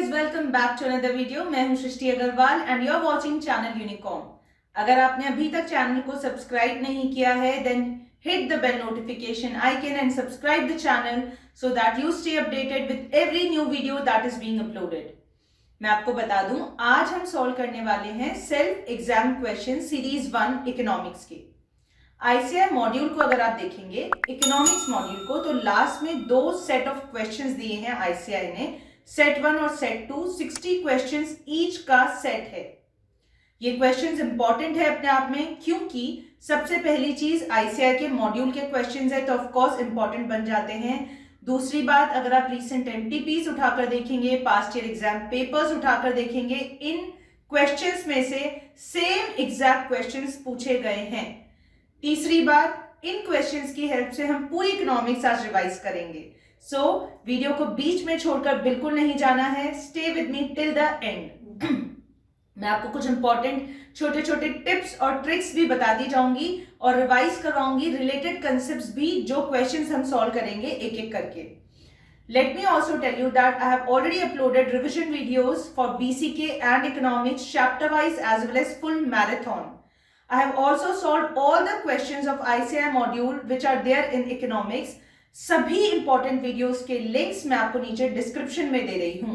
Guys, welcome back to another video. मैं हूं Srishti Agarwal and you are watching channel Unicorn. अगर आपने अभी तक चैनल को सब्सक्राइब नहीं किया है then hit the bell notification icon and subscribe the channel so that you stay updated with every new video that is being uploaded. मैं आपको बता दूं, आज हम सॉल्व करने वाले हैं self exam question series 1 economics के। आईसीआई मॉड्यूल को अगर आप देखेंगे, इकोनॉमिक्स मॉड्यूल को, तो लास्ट में दो सेट ऑफ क्वेश्चंस दिए हैं आईसीआई ने, सेट 1 और सेट 2। 60 क्वेश्चंस ईच का सेट है। ये क्वेश्चंस इंपॉर्टेंट है अपने आप में, क्योंकि सबसे पहली चीज आईसीआई के मॉड्यूल के क्वेश्चंस है तो ऑफ कोर्स इंपॉर्टेंट बन जाते हैं। दूसरी बात, अगर आप रीसेंट एमटीपीस उठाकर देखेंगे, पास्ट ईयर एग्जाम पेपर्स उठाकर देखेंगे, इन क्वेश्चंस में से सेम एग्जैक्ट क्वेश्चंस पूछे गए हैं। तीसरी बात, इन क्वेश्चंस की हेल्प से हम पूरी इकोनॉमिक्स आज रिवाइज करेंगे। सो वीडियो को बीच में छोड़कर बिल्कुल नहीं जाना है, stay with me till the end. मैं आपको कुछ इंपॉर्टेंट छोटे छोटे टिप्स और ट्रिक्स भी बताती जाऊंगी और रिवाइज करवाऊंगी, रिलेटेड कंसेप्ट्स भी, जो क्वेश्चंस हम सॉल्व करेंगे एक एक करके। Let me also tell you that I have already uploaded revision videos for BCK and economics chapter wise as well as full marathon. I have also solved all the questions of ICI module which are there in economics. सभी important videos के links मैं आपको नीचे description में दे रही हूं।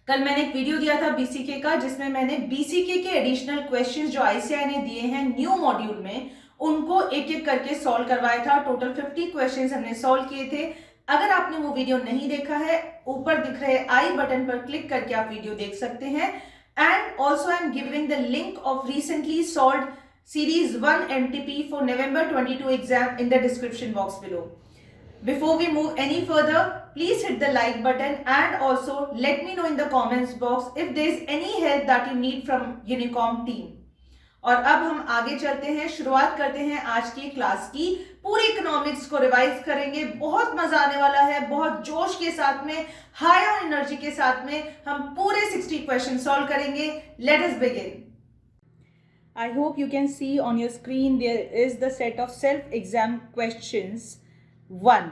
कल मैंने एक वीडियो दिया था बीसीके का, जिसमें मैंने बीसीके के एडिशनल क्वेश्चंस जो आईसीआई ने दिए हैं न्यू मॉड्यूल में, उनको एक एक करके सॉल्व करवाया था। टोटल 50 क्वेश्चंस हमने सॉल्व किए थे। अगर आपने वो वीडियो नहीं देखा है, ऊपर दिख रहे आई बटन पर क्लिक करके आप वीडियो देख सकते हैं। And also I am giving the link of recently solved Series 1 MTP for November 22 exam in the description box below. Before we move any further, please hit the like button and also let me know in the comments box if there is any help that you need from Unicom team. और अब हम आगे चलते हैं, शुरुआत करते हैं आज की क्लास की। पूरी इकोनॉमिक्स को रिवाइज करेंगे, बहुत मजा आने वाला है, बहुत जोश के साथ में, हाई ऑन एनर्जी के साथ में हम पूरे 60 क्वेश्चन सॉल्व करेंगे। Let us begin. I hope you can see on your screen there is the set of self exam questions 1.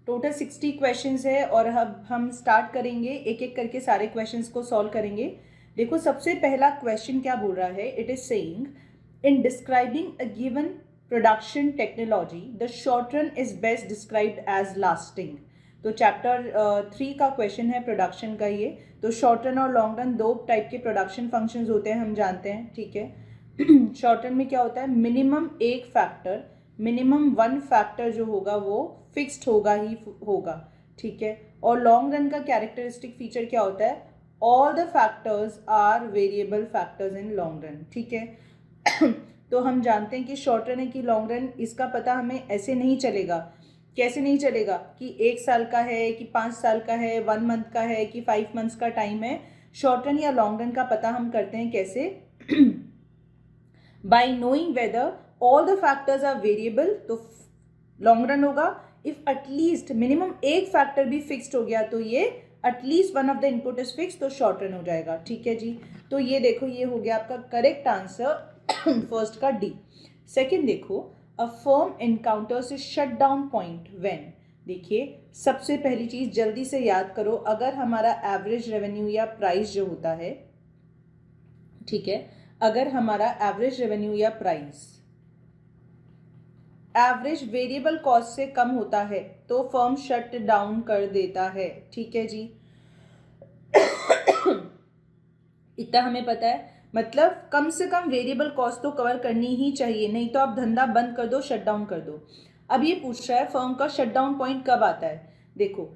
Total 60 questions है और अब हम स्टार्ट करेंगे, एक एक करके सारे questions को सॉल्व करेंगे। देखो, सबसे पहला क्वेश्चन क्या बोल रहा है, it is saying in describing a given production technology the short run is best described as lasting. तो चैप्टर 3 का क्वेश्चन है प्रोडक्शन का ये। तो शॉर्ट रन और लॉन्ग रन दो टाइप के प्रोडक्शन फंक्शंस होते हैं, हम जानते हैं, ठीक है। शॉर्ट रन में क्या होता है, मिनिमम एक फैक्टर, मिनिमम वन फैक्टर जो होगा वो फिक्स्ड होगा ही होगा, ठीक है। और लॉन्ग रन का कैरेक्टरिस्टिक फीचर क्या होता है, all the factors are variable factors in long run, ठीक है। तो हम जानते हैं कि शॉर्ट रन है कि लॉन्ग रन, इसका पता हमें ऐसे नहीं चलेगा। कैसे नहीं चलेगा कि 1 साल का है कि 5 साल का है, 1 मंथ का है कि 5 मंथ्स का टाइम है। शॉर्ट रन या लॉन्ग रन का पता हम करते हैं कैसे, by knowing whether all the factors are variable, तो लॉन्ग रन होगा। इफ एटलीस्ट मिनिमम एक फैक्टर भी फिक्स्ड हो गया तो ये at least one of the input is fix, तो शॉर्ट रन हो जाएगा, ठीक है जी। तो ये देखो, ये हो गया आपका करेक्ट आंसर फर्स्ट का डी। सेकंड देखो, a firm encounters A shut down point when. देखिए, सबसे पहली चीज जल्दी से याद करो, अगर हमारा एवरेज रेवेन्यू या प्राइस जो होता है, ठीक है, अगर हमारा एवरेज रेवेन्यू या प्राइस एवरेज वेरिएबल कॉस्ट से कम होता है तो फर्म शट डाउन कर देता है, ठीक है जी। इतना हमें पता है, मतलब कम से कम वेरिएबल कॉस्ट तो कवर करनी ही चाहिए, नहीं तो आप धंधा बंद कर दो, शट डाउन कर दो। अब ये पूछ रहा है फर्म का शट डाउन पॉइंट कब आता है। देखो,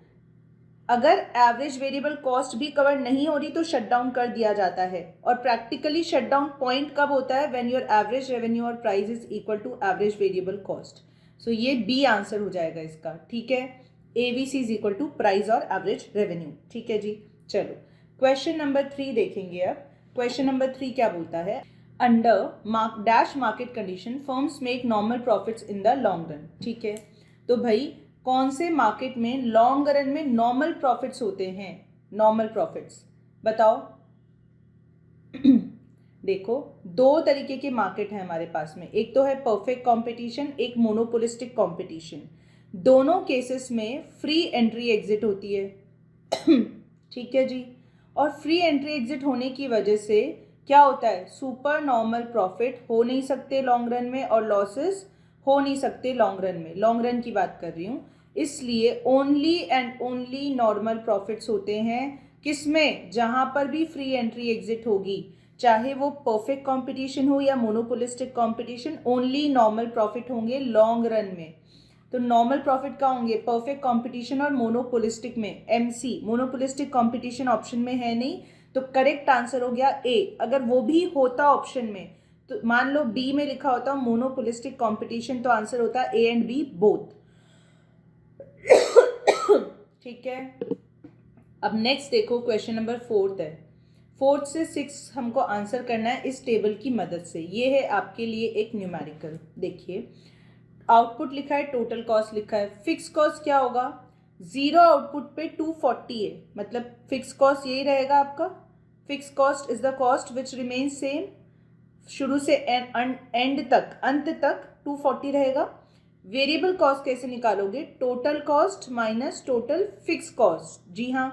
अगर एवरेज वेरिएबल कॉस्ट भी कवर नहीं हो रही तो शट डाउन कर दिया जाता है। और प्रैक्टिकली शट डाउन पॉइंट कब होता है, व्हेन योर एवरेज रेवेन्यू और price is equal to average variable cost. So ये बी आंसर हो जाएगा इसका, ठीक है। AVC is equal to price और एवरेज रेवेन्यू, ठीक है जी। चलो क्वेश्चन नंबर 3 देखेंगे। अब क्वेश्चन नंबर 3 क्या बोलता है, under dash market condition firms make normal profits in the long run, ठीक है। तो भाई, कौन से मार्केट में लॉन्ग रन में नॉर्मल प्रॉफिट्स होते हैं, नॉर्मल प्रॉफिट्स बताओ। देखो, दो तरीके के मार्केट हैं हमारे पास में, एक तो है परफेक्ट कंपटीशन, एक मोनोपोलिस्टिक कंपटीशन। दोनों केसेस में फ्री एंट्री एग्जिट होती है, ठीक है जी। और फ्री एंट्री एग्जिट होने की वजह से क्या होता है, सुपर नॉर्मल प्रॉफिट हो नहीं सकते लॉन्ग रन में और लॉसेस हो नहीं सकते लॉन्ग रन में, लॉन्ग रन की बात कर रही हूँ। इसलिए only and only normal profits होते हैं किसमें, जहाँ पर भी फ्री एंट्री एग्जिट होगी, चाहे वो परफेक्ट कंपटीशन हो या monopolistic competition, only normal profit होंगे लॉन्ग रन में। तो नॉर्मल प्रॉफिट का होंगे परफेक्ट कंपटीशन और मोनोपोलिस्टिक में, एमसी मोनोपोलिस्टिक कंपटीशन ऑप्शन में है नहीं, तो करेक्ट आंसर हो गया ए। अगर वो भी होता ऑप्शन में, तो मान लो बी में लिखा होता मोनोपोलिस्टिक कंपटीशन, तो आंसर होता ए एंड बी बोथ। ठीक है। अब नेक्स्ट देखो, क्वेश्चन नंबर 4 है। 4 से 6 हमको आंसर करना है इस टेबल की मदद से। ये है आपके लिए एक न्यूमेरिकल। देखिए, आउटपुट लिखा है, टोटल कॉस्ट लिखा है। फिक्स कॉस्ट क्या होगा, 0 आउटपुट पे 240 है, मतलब फिक्स कॉस्ट यही रहेगा आपका। Fix cost is the cost which remain same, शुरू से एंड तक, अंत तक 240 रहेगा। वेरिएबल कॉस्ट कैसे निकालोगे, total cost minus total fix cost. जी हाँ,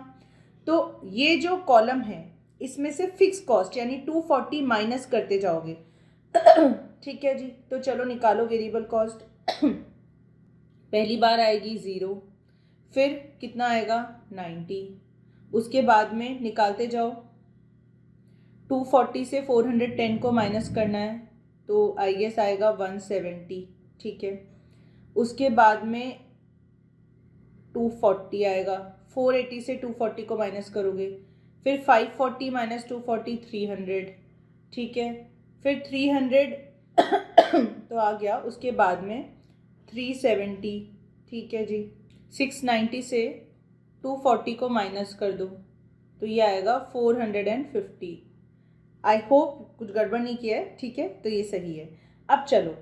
तो ये जो कॉलम है इसमें से फिक्स कॉस्ट यानी 240 माइनस करते जाओगे। ठीक है जी, तो चलो निकालो वेरिएबल कॉस्ट। पहली बार आएगी 0, फिर कितना आएगा 90, उसके बाद में निकालते जाओ। 240 से 410 को माइनस करना है, तो आई गेस आएगा 170। ठीक है, उसके बाद में 240 आएगा, 480 से 240 को माइनस करोगे, फिर 540 माइनस 240 300। ठीक है, फिर 300 तो आ गया, उसके बाद में 370। ठीक है जी, 690 से 240 को माइनस कर दो, तो ये आएगा 450। आई होप कुछ गड़बड़ नहीं किया है। ठीक है, तो ये सही है। अब चलो,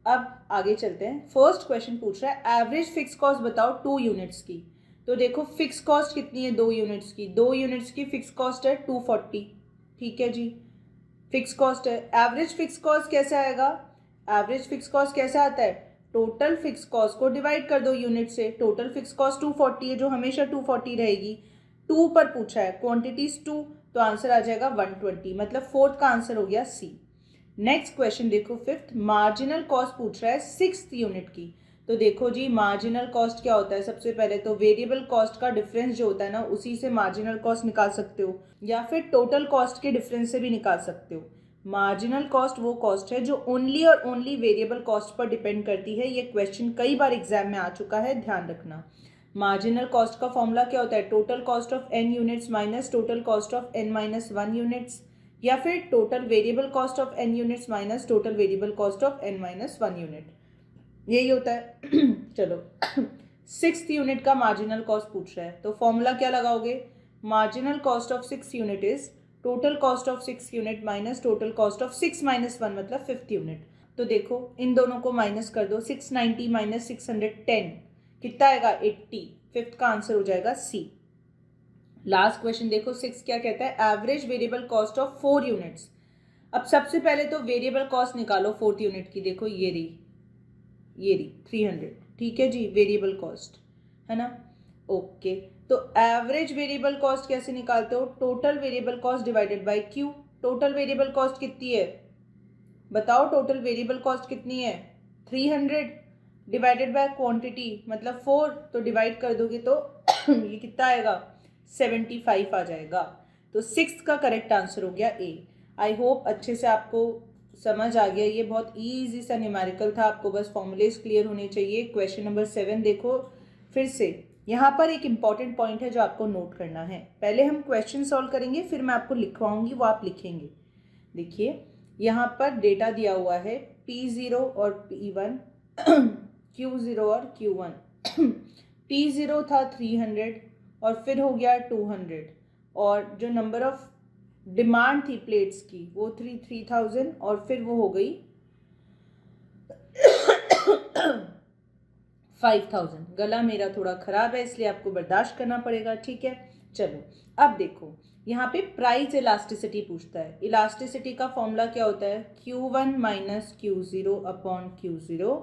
अब आगे चलते हैं। फर्स्ट क्वेश्चन पूछ रहा है एवरेज फिक्स कॉस्ट बताओ 2 यूनिट्स की। तो देखो फिक्स कॉस्ट कितनी है 2 यूनिट्स की, 2 यूनिट्स की फिक्स कॉस्ट है 240। ठीक है जी, फिक्स कॉस्ट है। एवरेज फिक्स कॉस्ट कैसे आएगा, एवरेज फिक्स कॉस्ट कैसे आता है, टोटल फिक्स कॉस्ट को डिवाइड कर दो यूनिट से। टोटल फिक्स कॉस्ट 240 है, जो हमेशा 240 रहेगी। 2 पर पूछा है, क्वांटिटीज 2, तो आंसर आ जाएगा 120, मतलब फोर्थ का आंसर हो गया सी। नेक्स्ट क्वेश्चन देखो, फिफ्थ, मार्जिनल कॉस्ट पूछ रहा है 6th यूनिट की। तो देखो जी, मार्जिनल कॉस्ट क्या होता है, सबसे पहले तो वेरिएबल कॉस्ट का डिफरेंस जो होता है ना, उसी से मार्जिनल कॉस्ट निकाल सकते हो, या फिर टोटल कॉस्ट के डिफरेंस से भी निकाल सकते हो। मार्जिनल कॉस्ट वो कॉस्ट है जो ओनली और only variable cost per depend करती है। ये क्वेश्चन कई बार एग्जाम में आ चुका है, ध्यान रखना। मार्जिनल कॉस्ट का फॉर्मूला क्या होता है, total cost of n units minus total cost of n-1 units, या फिर total variable cost of n units minus total variable cost of n-1 unit, यही होता है। चलो, 6th यूनिट का मार्जिनल कॉस्ट पूछ रहा है, तो फॉर्मूला क्या लगाओगे, marginal cost of 6th unit is total cost of 6th unit minus total cost of 6-1 मतलब 5th यूनिट। तो देखो इन दोनों को माइनस कर दो, 690 माइनस 610 कितना आएगा 80, फिफ्थ का आंसर हो जाएगा सी। लास्ट क्वेश्चन देखो, 6 क्या कहता है, average variable cost of 4 units. अब सबसे पहले तो वेरिएबल कॉस्ट निकालो 4th यूनिट की। देखो ये रही 300। ठीक है जी, वेरिएबल कॉस्ट है ना। ओके, तो एवरेज वेरिएबल कॉस्ट कैसे निकालते हो, total variable cost divided by Q. Total variable cost कितनी है बताओ, टोटल वेरिएबल कॉस्ट कितनी है 300 डिवाइडेड बाय क्वांटिटी मतलब 4, तो डिवाइड कर दोगे तो ये कितना आएगा 75 आ जाएगा। तो 6th का करेक्ट आंसर हो गया ए। आई होप अच्छे से आपको समझ आ गया। ये बहुत ईजी सा न्यूमेरिकल था, आपको बस फॉर्मूलेज क्लियर होने चाहिए। क्वेश्चन नंबर 7 देखो फिर से। यहाँ पर एक इम्पॉर्टेंट पॉइंट है जो आपको नोट करना है। पहले हम क्वेश्चन सॉल्व करेंगे, फिर मैं आपको लिखवाऊंगी, वो आप लिखेंगे। देखिए यहाँ पर डेटा दिया हुआ है P0 और P1, Q0 और Q1। P0 था 300 और फिर हो गया 200, और जो नंबर ऑफ डिमांड थी प्लेट्स की वो 3000 और फिर वो हो गई 5000। गला मेरा थोड़ा ख़राब है इसलिए आपको बर्दाश्त करना पड़ेगा, ठीक है। चलो अब देखो, यहाँ पे प्राइस इलास्टिसिटी पूछता है। इलास्टिसिटी का फॉर्मूला क्या होता है, Q1 minus Q0 upon Q0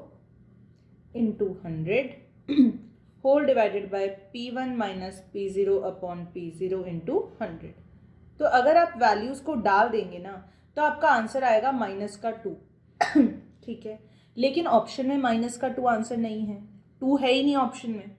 into 100 whole divided by P1 minus P0 upon P0 into 100। तो अगर आप वैल्यूज़ को डाल देंगे ना तो आपका आंसर आएगा माइनस का 2। ठीक है, लेकिन ऑप्शन में माइनस का 2 आंसर नहीं है, 2 है ही नहीं ऑप्शन में।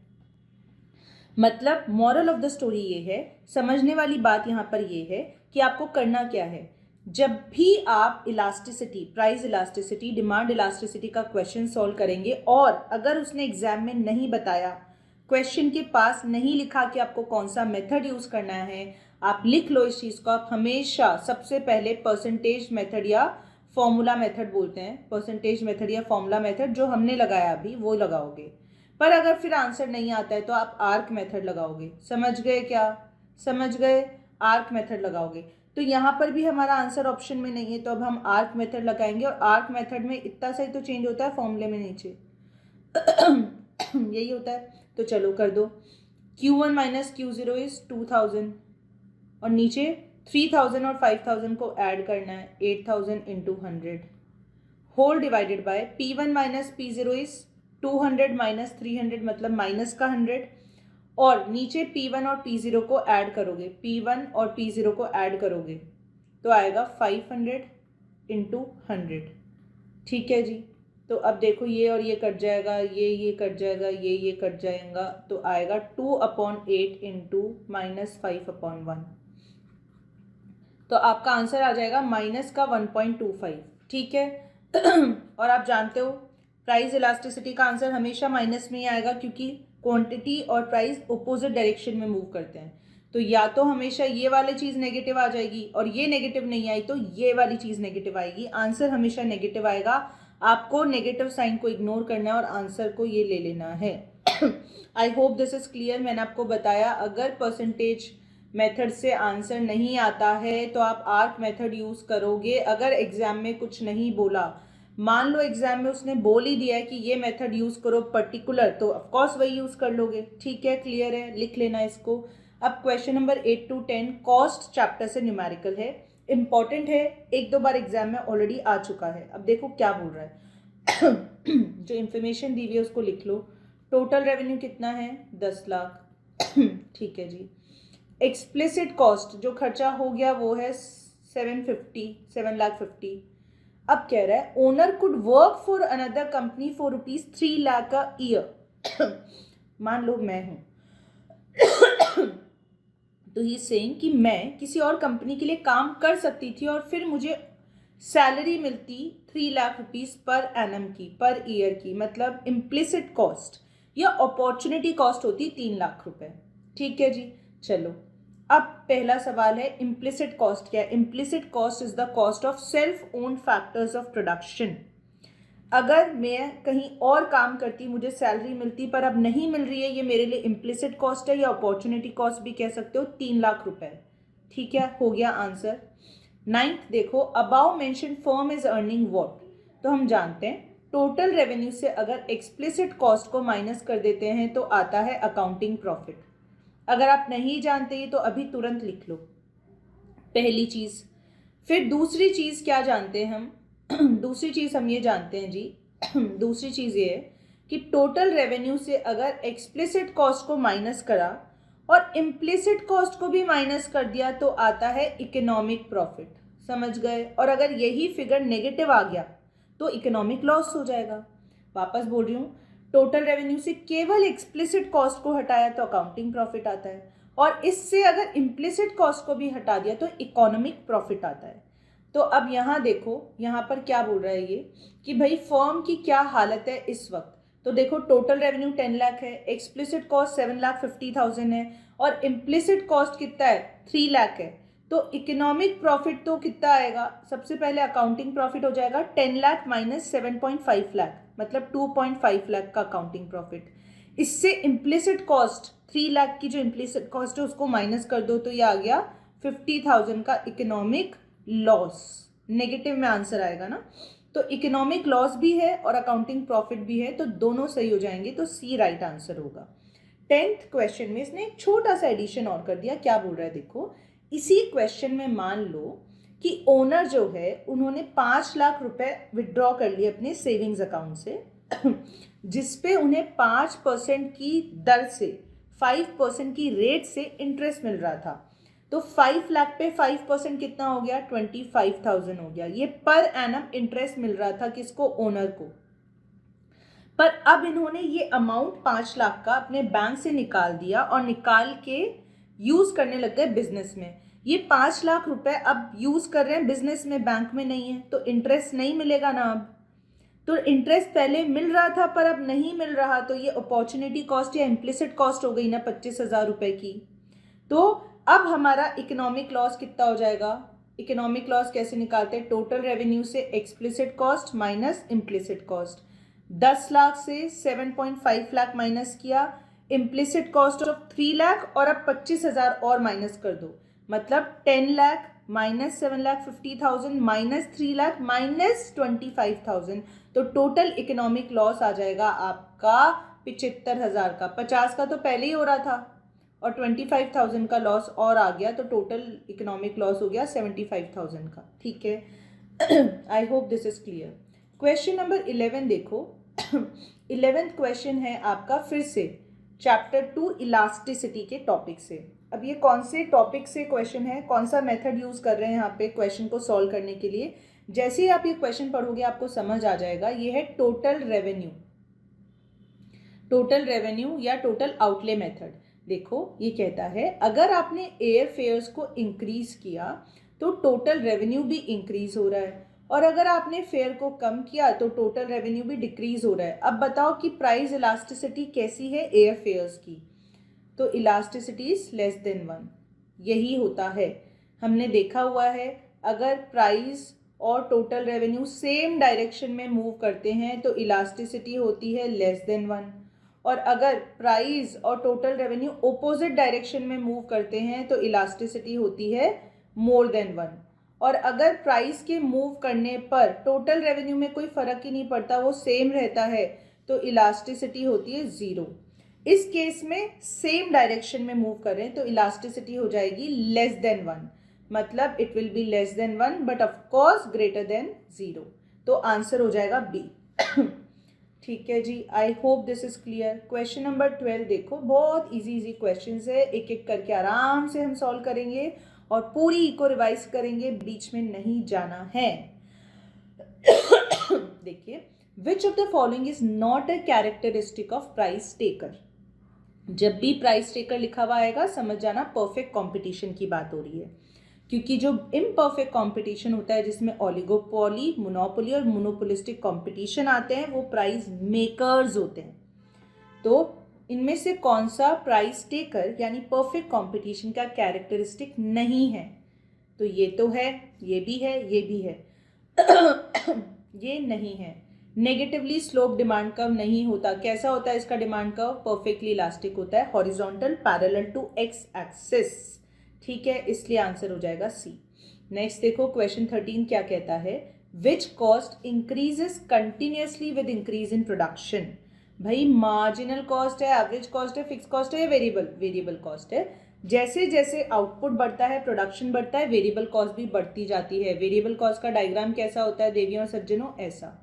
मतलब मॉरल ऑफ द स्टोरी ये है, समझने वाली बात यहाँ पर ये है कि आपको करना क्या है। जब भी आप elasticity, price elasticity, demand elasticity का क्वेश्चन सॉल्व करेंगे और अगर उसने एग्जाम में नहीं बताया, क्वेश्चन के पास नहीं लिखा कि आपको कौन सा मेथड यूज़ करना है, आप लिख लो इस चीज़ को। आप हमेशा सबसे पहले परसेंटेज मेथड या फॉर्मूला मेथड बोलते हैं, परसेंटेज मेथड या फॉर्मूला मेथड जो हमने लगाया अभी वो लगाओगे। पर अगर फिर आंसर नहीं आता है तो आप आर्क मेथड लगाओगे। समझ गए क्या? समझ गए? आर्क मेथड लगाओगे। तो यहाँ पर भी हमारा आंसर ऑप्शन में नहीं है, तो अब हम आर्क मेथड लगाएंगे और आर्क मेथड में इतना सही तो चेंज होता है फॉर्मूले में नीचे। यही होता है। तो चलो कर दो। Q1 माइनस Q0 इज 2000 और नीचे 3000 और 5000 को ऐड करना है, 8000 into 100 whole divided by P1 minus P0 is 200 minus 300 मतलब माइनस का 100 और नीचे P1 और P0 को ऐड करोगे, P1 और P0 को ऐड करोगे तो आएगा 500 इंटू 100। ठीक है जी। तो अब देखो ये और ये कट जाएगा, ये कट जाएगा, ये कट जाएगा, तो आएगा 2/8 इंटू माइनस 5/1। तो आपका आंसर आ जाएगा माइनस का 1.25। ठीक है। और आप जानते हो प्राइस इलास्टिसिटी का आंसर हमेशा माइनस में ही आएगा क्योंकि क्वांटिटी और प्राइस अपोजिट डायरेक्शन में मूव करते हैं। तो या तो हमेशा ये वाली चीज़ नेगेटिव आ जाएगी और ये नेगेटिव नहीं आई तो ये वाली चीज़ नेगेटिव आएगी। आंसर हमेशा नेगेटिव आएगा। आपको नेगेटिव साइन को इग्नोर करना है और आंसर को ये ले लेना है। आई होप दिस इज क्लियर। मैंने आपको बताया अगर परसेंटेज मेथड से आंसर नहीं आता है तो आप आर्क मेथड यूज़ करोगे। अगर एग्जाम में कुछ नहीं बोला, मान लो एग्जाम में उसने बोल ही दिया है कि ये मेथड यूज़ करो पर्टिकुलर, तो ऑफकोर्स वही यूज़ कर लोगे। ठीक है, क्लियर है, लिख लेना इसको। अब question number 8 to 10 cost chapter से न्यूमेरिकल है, इंपॉर्टेंट है, 1-2 बार एग्जाम में ऑलरेडी आ चुका है। अब देखो क्या बोल रहा है। जो इंफॉर्मेशन दी हुई है उसको लिख लो। टोटल रेवेन्यू कितना है? 10 लाख। ठीक है जी। एक्सप्लिसिट कॉस्ट जो खर्चा हो गया वो है 750। अब कह रहा है owner could work for another company for rupees 3 lakh a year. मान लो मैं हूं तो ही सेइंग कि मैं किसी और कंपनी के लिए काम कर सकती थी और फिर मुझे सैलरी मिलती 3 लाख रुपीज पर एनम की, पर ईयर की। मतलब इम्प्लिसिट कॉस्ट या अपॉर्चुनिटी कॉस्ट होती 3 लाख रुपए। ठीक है जी। चलो अब पहला सवाल है इम्प्लिसिट कॉस्ट क्या है? Implicit cost is the cost of self owned factors of production. अगर मैं कहीं और काम करती, मुझे सैलरी मिलती पर अब नहीं मिल रही है, ये मेरे लिए इम्प्लिसिट कॉस्ट है या अपॉर्चुनिटी कॉस्ट भी कह सकते हो। 3 लाख रुपए। ठीक है, हो गया आंसर। 9th देखो, above mentioned firm is earning what. तो हम जानते हैं टोटल रेवेन्यू से अगर एक्सप्लिसिट कॉस्ट को माइनस कर देते हैं तो आता है अकाउंटिंग प्रॉफिट। अगर आप नहीं जानते ये तो अभी तुरंत लिख लो, पहली चीज़। फिर दूसरी चीज़ क्या जानते हैं हम? दूसरी चीज़ हम ये जानते हैं जी, दूसरी चीज़ ये है कि टोटल रेवेन्यू से अगर एक्सप्लिसिट कॉस्ट को माइनस करा और इम्प्लिसिट कॉस्ट को भी माइनस कर दिया तो आता है इकोनॉमिक प्रॉफिट। समझ गए? और अगर यही फिगर नेगेटिव आ गया तो इकोनॉमिक लॉस हो जाएगा। वापस बोल रही हूँ, टोटल रेवेन्यू से केवल एक्सप्लिसिट कॉस्ट को हटाया तो अकाउंटिंग प्रॉफिट आता है और इससे अगर इम्प्लिसिट कॉस्ट को भी हटा दिया तो इकोनॉमिक प्रॉफिट आता है। तो अब यहाँ देखो, यहाँ पर क्या बोल रहा है ये कि भाई फर्म की क्या हालत है इस वक्त। तो देखो टोटल रेवेन्यू 10 लाख है, एक्सप्लिसिट कॉस्ट 7,50,000 है और इम्प्लिसिट कॉस्ट कितना है? 3 लाख है। तो इकोनॉमिक प्रॉफिट तो कितना आएगा? सबसे पहले अकाउंटिंग प्रॉफिट हो जाएगा 10 लाख माइनस 7.5 लाख, मतलब 2.5 लाख का अकाउंटिंग प्रॉफिट। इससे इम्प्लिसिट कॉस्ट 3 लाख की जो इम्प्लिसिट कॉस्ट है उसको माइनस कर दो तो ये आ गया 50,000 का इकोनॉमिक लॉस। नेगेटिव में आंसर आएगा ना, तो इकोनॉमिक लॉस भी है और अकाउंटिंग प्रॉफिट भी है, तो दोनों सही हो जाएंगे, तो सी राइट आंसर होगा। 10th क्वेश्चन में इसने एक छोटा सा एडिशन और कर दिया। क्या बोल रहा है देखो, इसी क्वेश्चन में मान लो कि ओनर जो है उन्होंने 5 लाख रुपए विड्रॉ कर लिए अपने सेविंग्स अकाउंट से। जिस पे उन्हें 5% की दर से 5% की रेट से इंटरेस्ट मिल रहा था। तो 5 लाख पे 5% कितना हो गया? 25,000 हो गया। ये पर एनम इंटरेस्ट मिल रहा था किसको? ओनर को। पर अब इन्होंने ये अमाउंट 5 लाख का अपने बैंक से निकाल दिया और निकाल के यूज करने लग गए बिजनेस में। ये 5 लाख रुपए अब यूज कर रहे हैं बिजनेस में, बैंक में नहीं है, तो इंटरेस्ट नहीं मिलेगा ना अब। तो इंटरेस्ट पहले मिल रहा था पर अब नहीं मिल रहा, तो ये अपॉर्चुनिटी कॉस्ट या इम्प्लिसिट कॉस्ट हो गई ना 25,000 रुपए की। तो अब हमारा इकोनॉमिक लॉस कितना हो जाएगा? इकोनॉमिक लॉस कैसे निकालते हैं? टोटल रेवेन्यू से explicit cost minus implicit cost. 10 lakh से 7.5 लाख माइनस किया, इम्प्लिसिट कॉस्ट ऑफ 3 लाख, और अब 25,000 और माइनस कर दो, मतलब 10 lakh minus 7,50,000 minus 3 lakh minus 25,000। तो टोटल इकोनॉमिक लॉस आ जाएगा आपका 75,000 का। 50 का तो पहले ही हो रहा था और 25,000 का लॉस और आ गया, तो टोटल इकोनॉमिक लॉस हो गया 75,000 का। ठीक है, आई hope this is clear. Question number 11 देखो। 11th क्वेश्चन है आपका फिर से चैप्टर 2 इलास्टिसिटी के टॉपिक से। अब ये कौन से टॉपिक से क्वेश्चन है, कौन सा मेथड यूज कर रहे हैं यहाँ पे क्वेश्चन को सॉल्व करने के लिए? जैसे ही आप ये क्वेश्चन पढ़ोगे आपको समझ आ जाएगा। ये है टोटल रेवेन्यू, टोटल रेवेन्यू या टोटल आउटले मेथड। देखो ये कहता है अगर आपने एयर फेयर्स को इंक्रीज किया तो टोटल रेवेन्यू भी इंक्रीज हो रहा है, और अगर आपने फेयर को कम किया तो टोटल रेवेन्यू भी डिक्रीज हो रहा है। अब बताओ कि प्राइस इलास्टिसिटी कैसी है एयर फेयर्स की? तो इलास्टिसिटी इज लेस देन 1। यही होता है, हमने देखा हुआ है, अगर प्राइस और टोटल रेवेन्यू सेम डायरेक्शन में मूव करते हैं तो इलास्टिसिटी होती है लेस देन 1, और अगर प्राइस और टोटल रेवेन्यू ओपोजिट डायरेक्शन में मूव करते हैं तो इलास्टिसिटी होती है मोर देन 1। और अगर प्राइस के मूव करने पर टोटल रेवेन्यू में कोई फर्क ही नहीं पड़ता, वो सेम रहता है, तो इलास्टिसिटी होती है 0। इस केस में सेम डायरेक्शन में मूव कर रहे हैं तो इलास्टिसिटी हो जाएगी लेस देन 1, मतलब it will be less than 1 but of course greater than 0। तो आंसर हो जाएगा बी। ठीक है जी, I hope this is clear. Question number 12 देखो, बहुत इजी क्वेश्चंस है, एक एक करके आराम से हम सॉल्व करेंगे और पूरी को रिवाइज करेंगे, बीच में नहीं जाना है। देखिए, विच of the following is not a characteristic of price taker? जब भी प्राइस टेकर लिखा हुआ आएगा समझ जाना परफेक्ट कंपटीशन की बात हो रही है, क्योंकि जो इम्परफेक्ट कंपटीशन होता है जिसमें ओलिगोपोली, मोनोपोली और मोनोपोलिस्टिक कंपटीशन आते हैं वो प्राइस मेकर्स होते हैं। तो इनमें से कौन सा प्राइस टेकर यानी परफेक्ट कंपटीशन का कैरेक्टरिस्टिक नहीं है? तो ये तो है, ये भी है, ये भी है। ये नहीं है। नेगेटिवली स्लोप डिमांड कर्व नहीं होता। कैसा होता है इसका डिमांड कर्व? परफेक्टली इलास्टिक होता है, horizontal parallel to x axis. ठीक है, इसलिए आंसर हो जाएगा सी। नेक्स्ट देखो क्वेश्चन 13 क्या कहता है? Which cost increases continuously with increase in production? भाई मार्जिनल कॉस्ट है, एवरेज कॉस्ट है, फिक्स कॉस्ट है या वेरिएबल? वेरिएबल कॉस्ट है। जैसे जैसे आउटपुट बढ़ता है, प्रोडक्शन बढ़ता है, वेरिएबल कॉस्ट भी बढ़ती जाती है। वेरिएबल कॉस्ट का डायग्राम कैसा होता है देवियों और सज्जनों? ऐसा।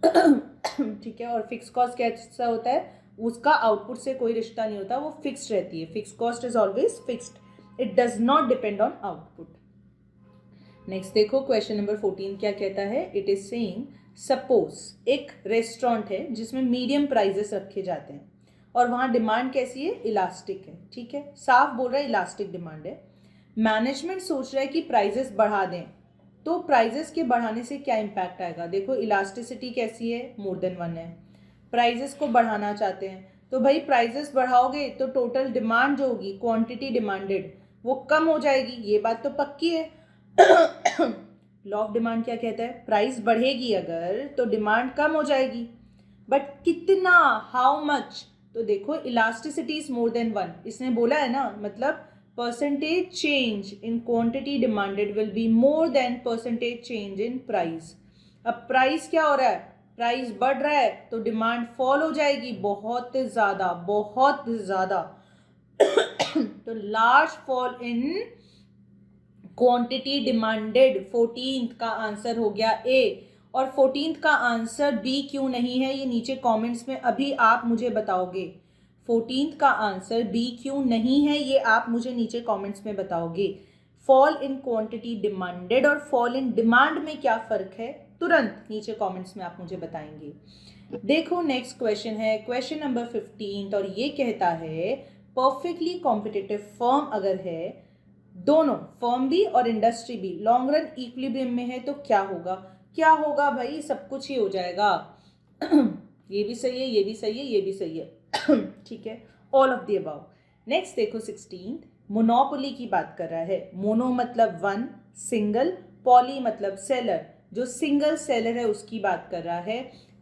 ठीक है, और फिक्स कॉस्ट कैसा होता है? उसका आउटपुट से कोई रिश्ता नहीं होता, वो फिक्स्ड रहती है। Fix cost is always fixed, it does not depend on output. Next देखो क्वेश्चन नंबर 14 क्या कहता है? इट इज सेइंग सपोज एक रेस्टोरेंट है जिसमें मीडियम प्राइजेस रखे जाते हैं और वहाँ डिमांड कैसी है? इलास्टिक है। ठीक है, साफ बोल रहा है इलास्टिक डिमांड है। मैनेजमेंट सोच रहा है कि प्राइजेस बढ़ा दें, तो प्राइजेस के बढ़ाने से क्या इम्पैक्ट आएगा? देखो इलास्टिसिटी कैसी है? मोर देन 1 है। प्राइजेस को बढ़ाना चाहते हैं तो भाई प्राइजेस बढ़ाओगे तो टोटल डिमांड जो होगी, क्वांटिटी डिमांडेड, वो कम हो जाएगी। ये बात तो पक्की है। लॉ ऑफ डिमांड क्या कहता है? प्राइस बढ़ेगी अगर तो डिमांड कम हो जाएगी, बट कितना, हाउ मच? तो देखो इलास्टिसिटी इज मोर देन 1, इसने बोला है ना, मतलब percentage change in quantity demanded will be more than percentage change in price. अब प्राइस क्या हो रहा है? प्राइस बढ़ रहा है तो डिमांड फॉल हो जाएगी, बहुत ज़्यादा, बहुत ज़्यादा। तो large fall in quantity demanded, 14th का आंसर हो गया ए। और 14th का आंसर बी क्यों नहीं है ये नीचे कमेंट्स में अभी आप मुझे बताओगे। 14th का आंसर बी क्यों नहीं है ये आप मुझे नीचे कमेंट्स में बताओगे। फॉल इन क्वांटिटी डिमांडेड और फॉल इन डिमांड में क्या फ़र्क है, तुरंत नीचे कमेंट्स में आप मुझे बताएंगे। देखो नेक्स्ट क्वेश्चन है क्वेश्चन नंबर 15 और ये कहता है परफेक्टली कॉम्पिटिटिव फर्म अगर है, दोनों फर्म भी और इंडस्ट्री भी लॉन्ग रन इक्विलिब्रियम में है तो क्या होगा। क्या होगा भाई, सब कुछ ही हो जाएगा। ये भी सही है, ये भी सही है, ये भी सही है। ठीक है, all of the above. Next देखो 16 मोनोपोली की बात कर रहा है। मोनो मतलब वन, सिंगल, पॉली मतलब सेलर, जो सिंगल सेलर है उसकी बात कर रहा है।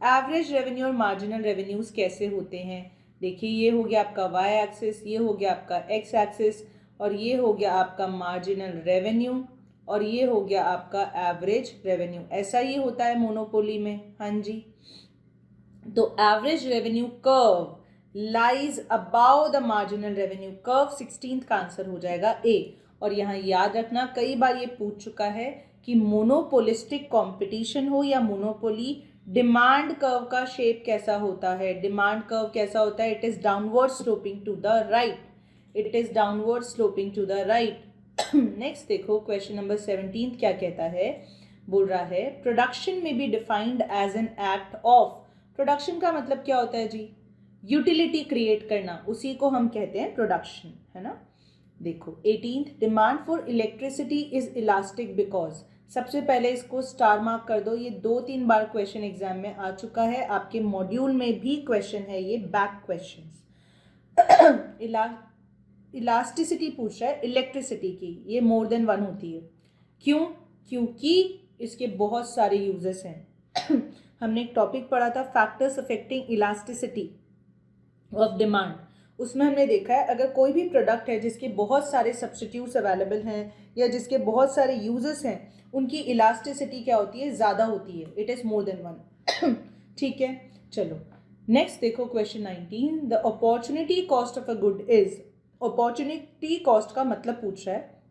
एवरेज रेवेन्यू और मार्जिनल रेवेन्यूज कैसे होते हैं, देखिए ये हो गया आपका वाई एक्सिस, ये हो गया आपका एक्स एक्सिस, और ये हो गया आपका मार्जिनल रेवेन्यू, और ये हो गया आपका एवरेज रेवेन्यू। ऐसा ही होता है मोनोपोली में। हाँ जी, तो average revenue curve lies about the marginal revenue curve, 16th का आंसर हो जाएगा ए। और यहाँ याद रखना कई बार ये पूछ चुका है कि मोनोपोलिस्टिक कंपटीशन हो या मोनोपोली, डिमांड कर्व का शेप कैसा होता है। डिमांड कर्व कैसा होता है, it is downward sloping to the right, it is downward sloping to the right. Next देखो क्वेश्चन नंबर 17 क्या कहता है, बोल रहा है प्रोडक्शन में be defined as an act of. Production का मतलब क्या होता है जी, यूटिलिटी क्रिएट करना, उसी को हम कहते हैं प्रोडक्शन, है ना। देखो 18 demand for electricity is elastic because, सबसे पहले इसको स्टार मार्क कर दो, ये 2-3 बार क्वेश्चन एग्जाम में आ चुका है, आपके मॉड्यूल में भी क्वेश्चन है ये, बैक क्वेश्चन। इलास्टिसिटी पूछ रहा है इलेक्ट्रिसिटी की, ये मोर देन वन होती है। क्यों, क्योंकि इसके बहुत सारे यूजेस हैं। हमने एक टॉपिक पढ़ा था factors affecting elasticity of demand, उसमें हमने देखा है अगर कोई भी प्रोडक्ट है जिसके बहुत सारे सब्स्टिट्यूट्स अवेलेबल हैं या जिसके बहुत सारे यूजेस हैं, उनकी इलास्टिसिटी क्या होती है, ज़्यादा होती है, it is more than one. ठीक है, चलो नेक्स्ट देखो question 19 the opportunity cost of a good is. Opportunity cost का मतलब पूछ रहा है,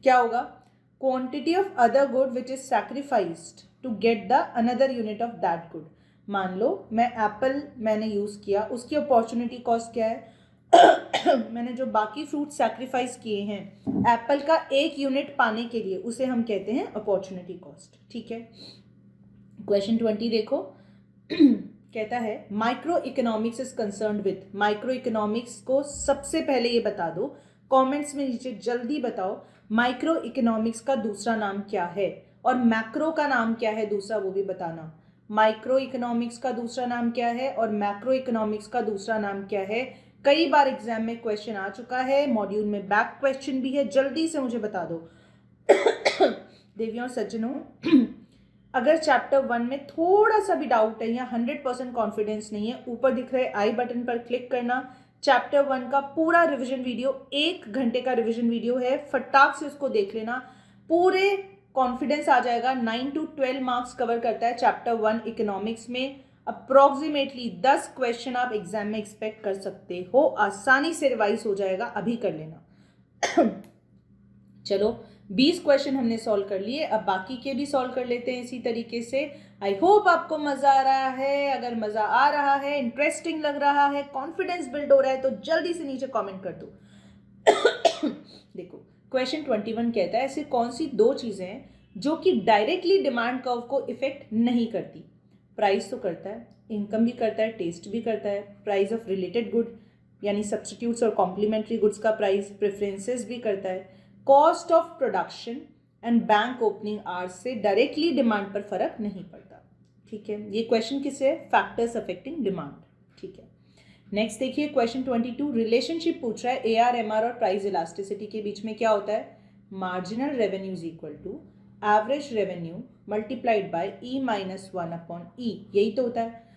क्या होगा, quantity of other good which is sacrificed to get the another unit of that good. मान लो मैं एप्पल मैंने यूज़ किया, उसकी अपॉर्चुनिटी कॉस्ट क्या है। मैंने जो बाकी फ्रूट सैक्रिफाइस किए हैं एप्पल का एक यूनिट पाने के लिए, उसे हम कहते हैं अपॉर्चुनिटी कॉस्ट। ठीक है, क्वेश्चन 20 देखो। कहता है micro economics is concerned with. Micro economics को सबसे पहले ये बता दो, कमेंट्स में नीचे जल्दी बताओ माइक्रो इकोनॉमिक्स का दूसरा नाम क्या है, और मैक्रो का नाम क्या है दूसरा, वो भी बताना। माइक्रो इकोनॉमिक्स का दूसरा नाम क्या है और मैक्रो इकोनॉमिक्स का दूसरा नाम क्या है। कई बार एग्जाम में क्वेश्चन आ चुका है, मॉड्यूल में बैक क्वेश्चन भी है, जल्दी से मुझे बता दो। देवियों और सज्जनों, अगर चैप्टर 1 में थोड़ा सा भी डाउट है या 100% कॉन्फिडेंस नहीं है, ऊपर दिख रहे आई बटन पर क्लिक करना। चैप्टर 1 का पूरा रिवीजन वीडियो 1 घंटे का रिवीजन वीडियो है, फटाक से उसको देख लेना, पूरे कॉन्फिडेंस आ जाएगा। 9 to 12 मार्क्स कवर करता है चैप्टर 1 इकोनॉमिक्स में। अप्रॉक्सीमेटली 10 क्वेश्चन आप एग्जाम में एक्सपेक्ट कर सकते हो, आसानी से रिवाइज हो जाएगा, अभी कर लेना। चलो 20 क्वेश्चन हमने सॉल्व कर लिए, अब बाकी के भी सॉल्व कर लेते हैं इसी तरीके से। आई होप आपको मज़ा आ रहा है, अगर मज़ा आ रहा है, इंटरेस्टिंग लग रहा है, कॉन्फिडेंस बिल्ड हो रहा है, तो जल्दी से नीचे कमेंट कर दो। देखो क्वेश्चन 21 कहता है ऐसी कौन सी दो चीज़ें हैं जो कि डायरेक्टली डिमांड कर्व को इफेक्ट नहीं करती। प्राइस तो करता है, इनकम भी करता है, टेस्ट भी करता है, प्राइस ऑफ रिलेटेड गुड यानी सब्स्टिट्यूट्स और कॉम्प्लीमेंट्री गुड्स का प्राइस, प्रेफरेंसेस भी करता है, cost of production and bank opening hours से डायरेक्टली डिमांड पर फर्क नहीं पड़ता। ठीक है, ये क्वेश्चन किससे है, फैक्टर्स अफेक्टिंग डिमांड। ठीक है, नेक्स्ट देखिए क्वेश्चन 22 रिलेशनशिप पूछ रहा है AR/MR और प्राइस इलास्टिसिटी के बीच में क्या होता है, marginal revenue is equal to average revenue multiplied by E-1/E, यही तो होता है।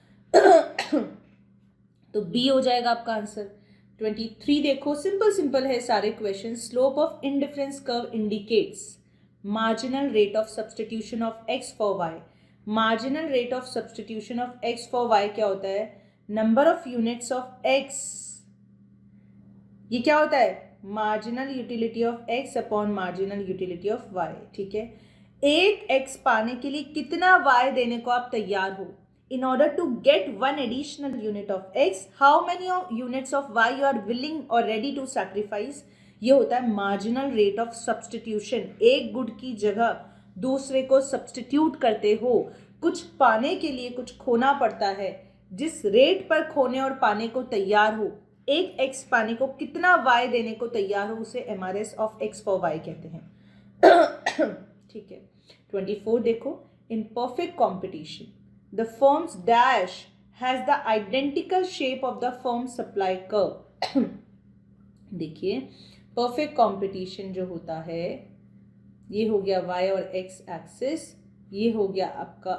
तो बी हो जाएगा आपका आंसर। 23 देखो, सिंपल है सारे question. Slope of indifference curve indicates marginal rate of substitution of x for y। Marginal rate of substitution of x for y क्या होता है, number of units of x, ये क्या होता है, marginal utility of x upon marginal utility of y। ठीक है, एक x पाने के लिए कितना y देने को आप तैयार हो? In order to get one additional unit of x, how many units of y you are willing or ready to sacrifice? ये होता है मार्जिनल रेट ऑफ सब्सटीट्यूशन। एक गुड की जगह दूसरे को सब्सटीट्यूट करते हो, कुछ पाने के लिए कुछ खोना पड़ता है। जिस रेट पर खोने और पाने को तैयार हो, एक x पाने को कितना y देने को तैयार हो, उसे MRS of x for y कहते हैं। ठीक है। 24 देखो, in perfect competition the firms dash has the identical shape of the firm supply curve. देखिए, परफेक्ट कॉम्पिटिशन जो होता है, ये हो गया y और x एक्सिस, ये हो गया आपका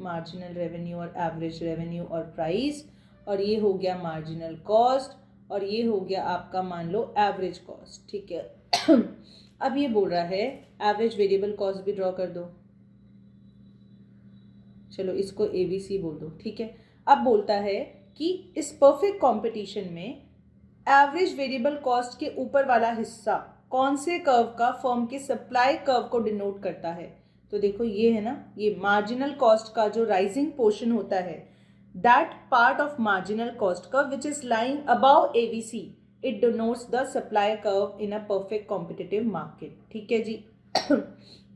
मार्जिनल रेवेन्यू और एवरेज रेवेन्यू और प्राइस, और ये हो गया मार्जिनल कॉस्ट, और ये हो गया आपका मान लो एवरेज कॉस्ट। ठीक है। अब ये बोल रहा है एवरेज वेरिएबल कॉस्ट भी ड्रॉ कर दो। चलो इसको ABC बोल दो। ठीक है। अब बोलता है कि इस परफेक्ट कंपटीशन में एवरेज वेरिएबल कॉस्ट के ऊपर वाला हिस्सा कौन से कर्व का फर्म के सप्लाई कर्व को डिनोट करता है? तो देखो ये है ना, ये मार्जिनल कॉस्ट का जो राइजिंग पोर्शन होता है, that part of marginal cost curve which is lying above ABC, it denotes the supply curve in a perfect competitive market. ठीक है जी।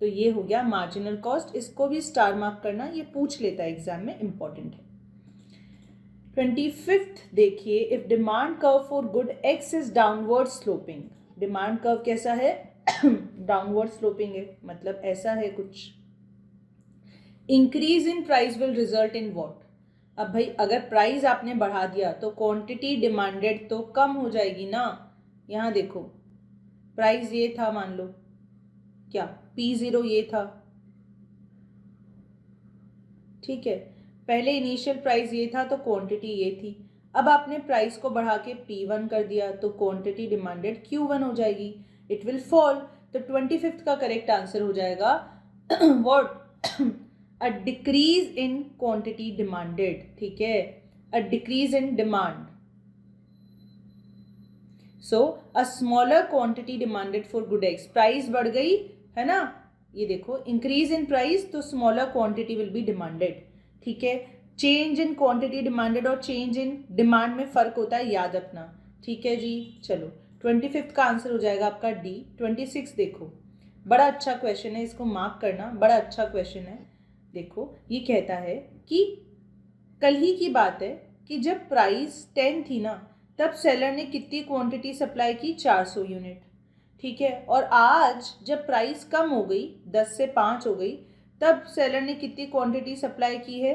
तो ये हो गया मार्जिनल कॉस्ट। इसको भी स्टार मार्क करना, ये पूछ लेता है एग्जाम में, इंपॉर्टेंट है। 25th देखिए, if demand curve for good x is downward sloping. Demand curve कैसा है? डाउनवर्ड स्लोपिंग है, मतलब ऐसा है कुछ। Increase in price will result in what? अब भाई अगर प्राइस आपने बढ़ा दिया तो क्वांटिटी डिमांडेड तो कम हो जाएगी ना। यहाँ देखो, प्राइस ये था, मान लो क्या P0 ये था। ठीक है, पहले इनिशियल प्राइस ये था तो क्वांटिटी ये थी। अब आपने प्राइस को बढ़ा के P1 कर दिया तो क्वांटिटी डिमांडेड Q1 हो जाएगी, इट विल फॉल। तो 25th का करेक्ट आंसर हो जाएगा what? A decrease in quantity demanded. ठीक है, a decrease in demand, so a smaller quantity demanded for good x. Price बढ़ गई है ना, ये देखो इंक्रीज इन प्राइस तो smaller quantity will be demanded. ठीक है, चेंज इन क्वांटिटी डिमांडेड और चेंज इन डिमांड में फर्क होता है, याद रखना। ठीक है जी। चलो 25th का आंसर हो जाएगा आपका D। 26 देखो, बड़ा अच्छा क्वेश्चन है, इसको मार्क करना, बड़ा अच्छा क्वेश्चन है। देखो ये कहता है कि कल ही की बात है कि जब प्राइस 10 थी ना, तब सेलर ने कितनी क्वांटिटी सप्लाई की? 400 यूनिट। ठीक है, और आज जब प्राइस कम हो गई, 10 से 5 हो गई, तब सेलर ने कितनी क्वांटिटी सप्लाई की है?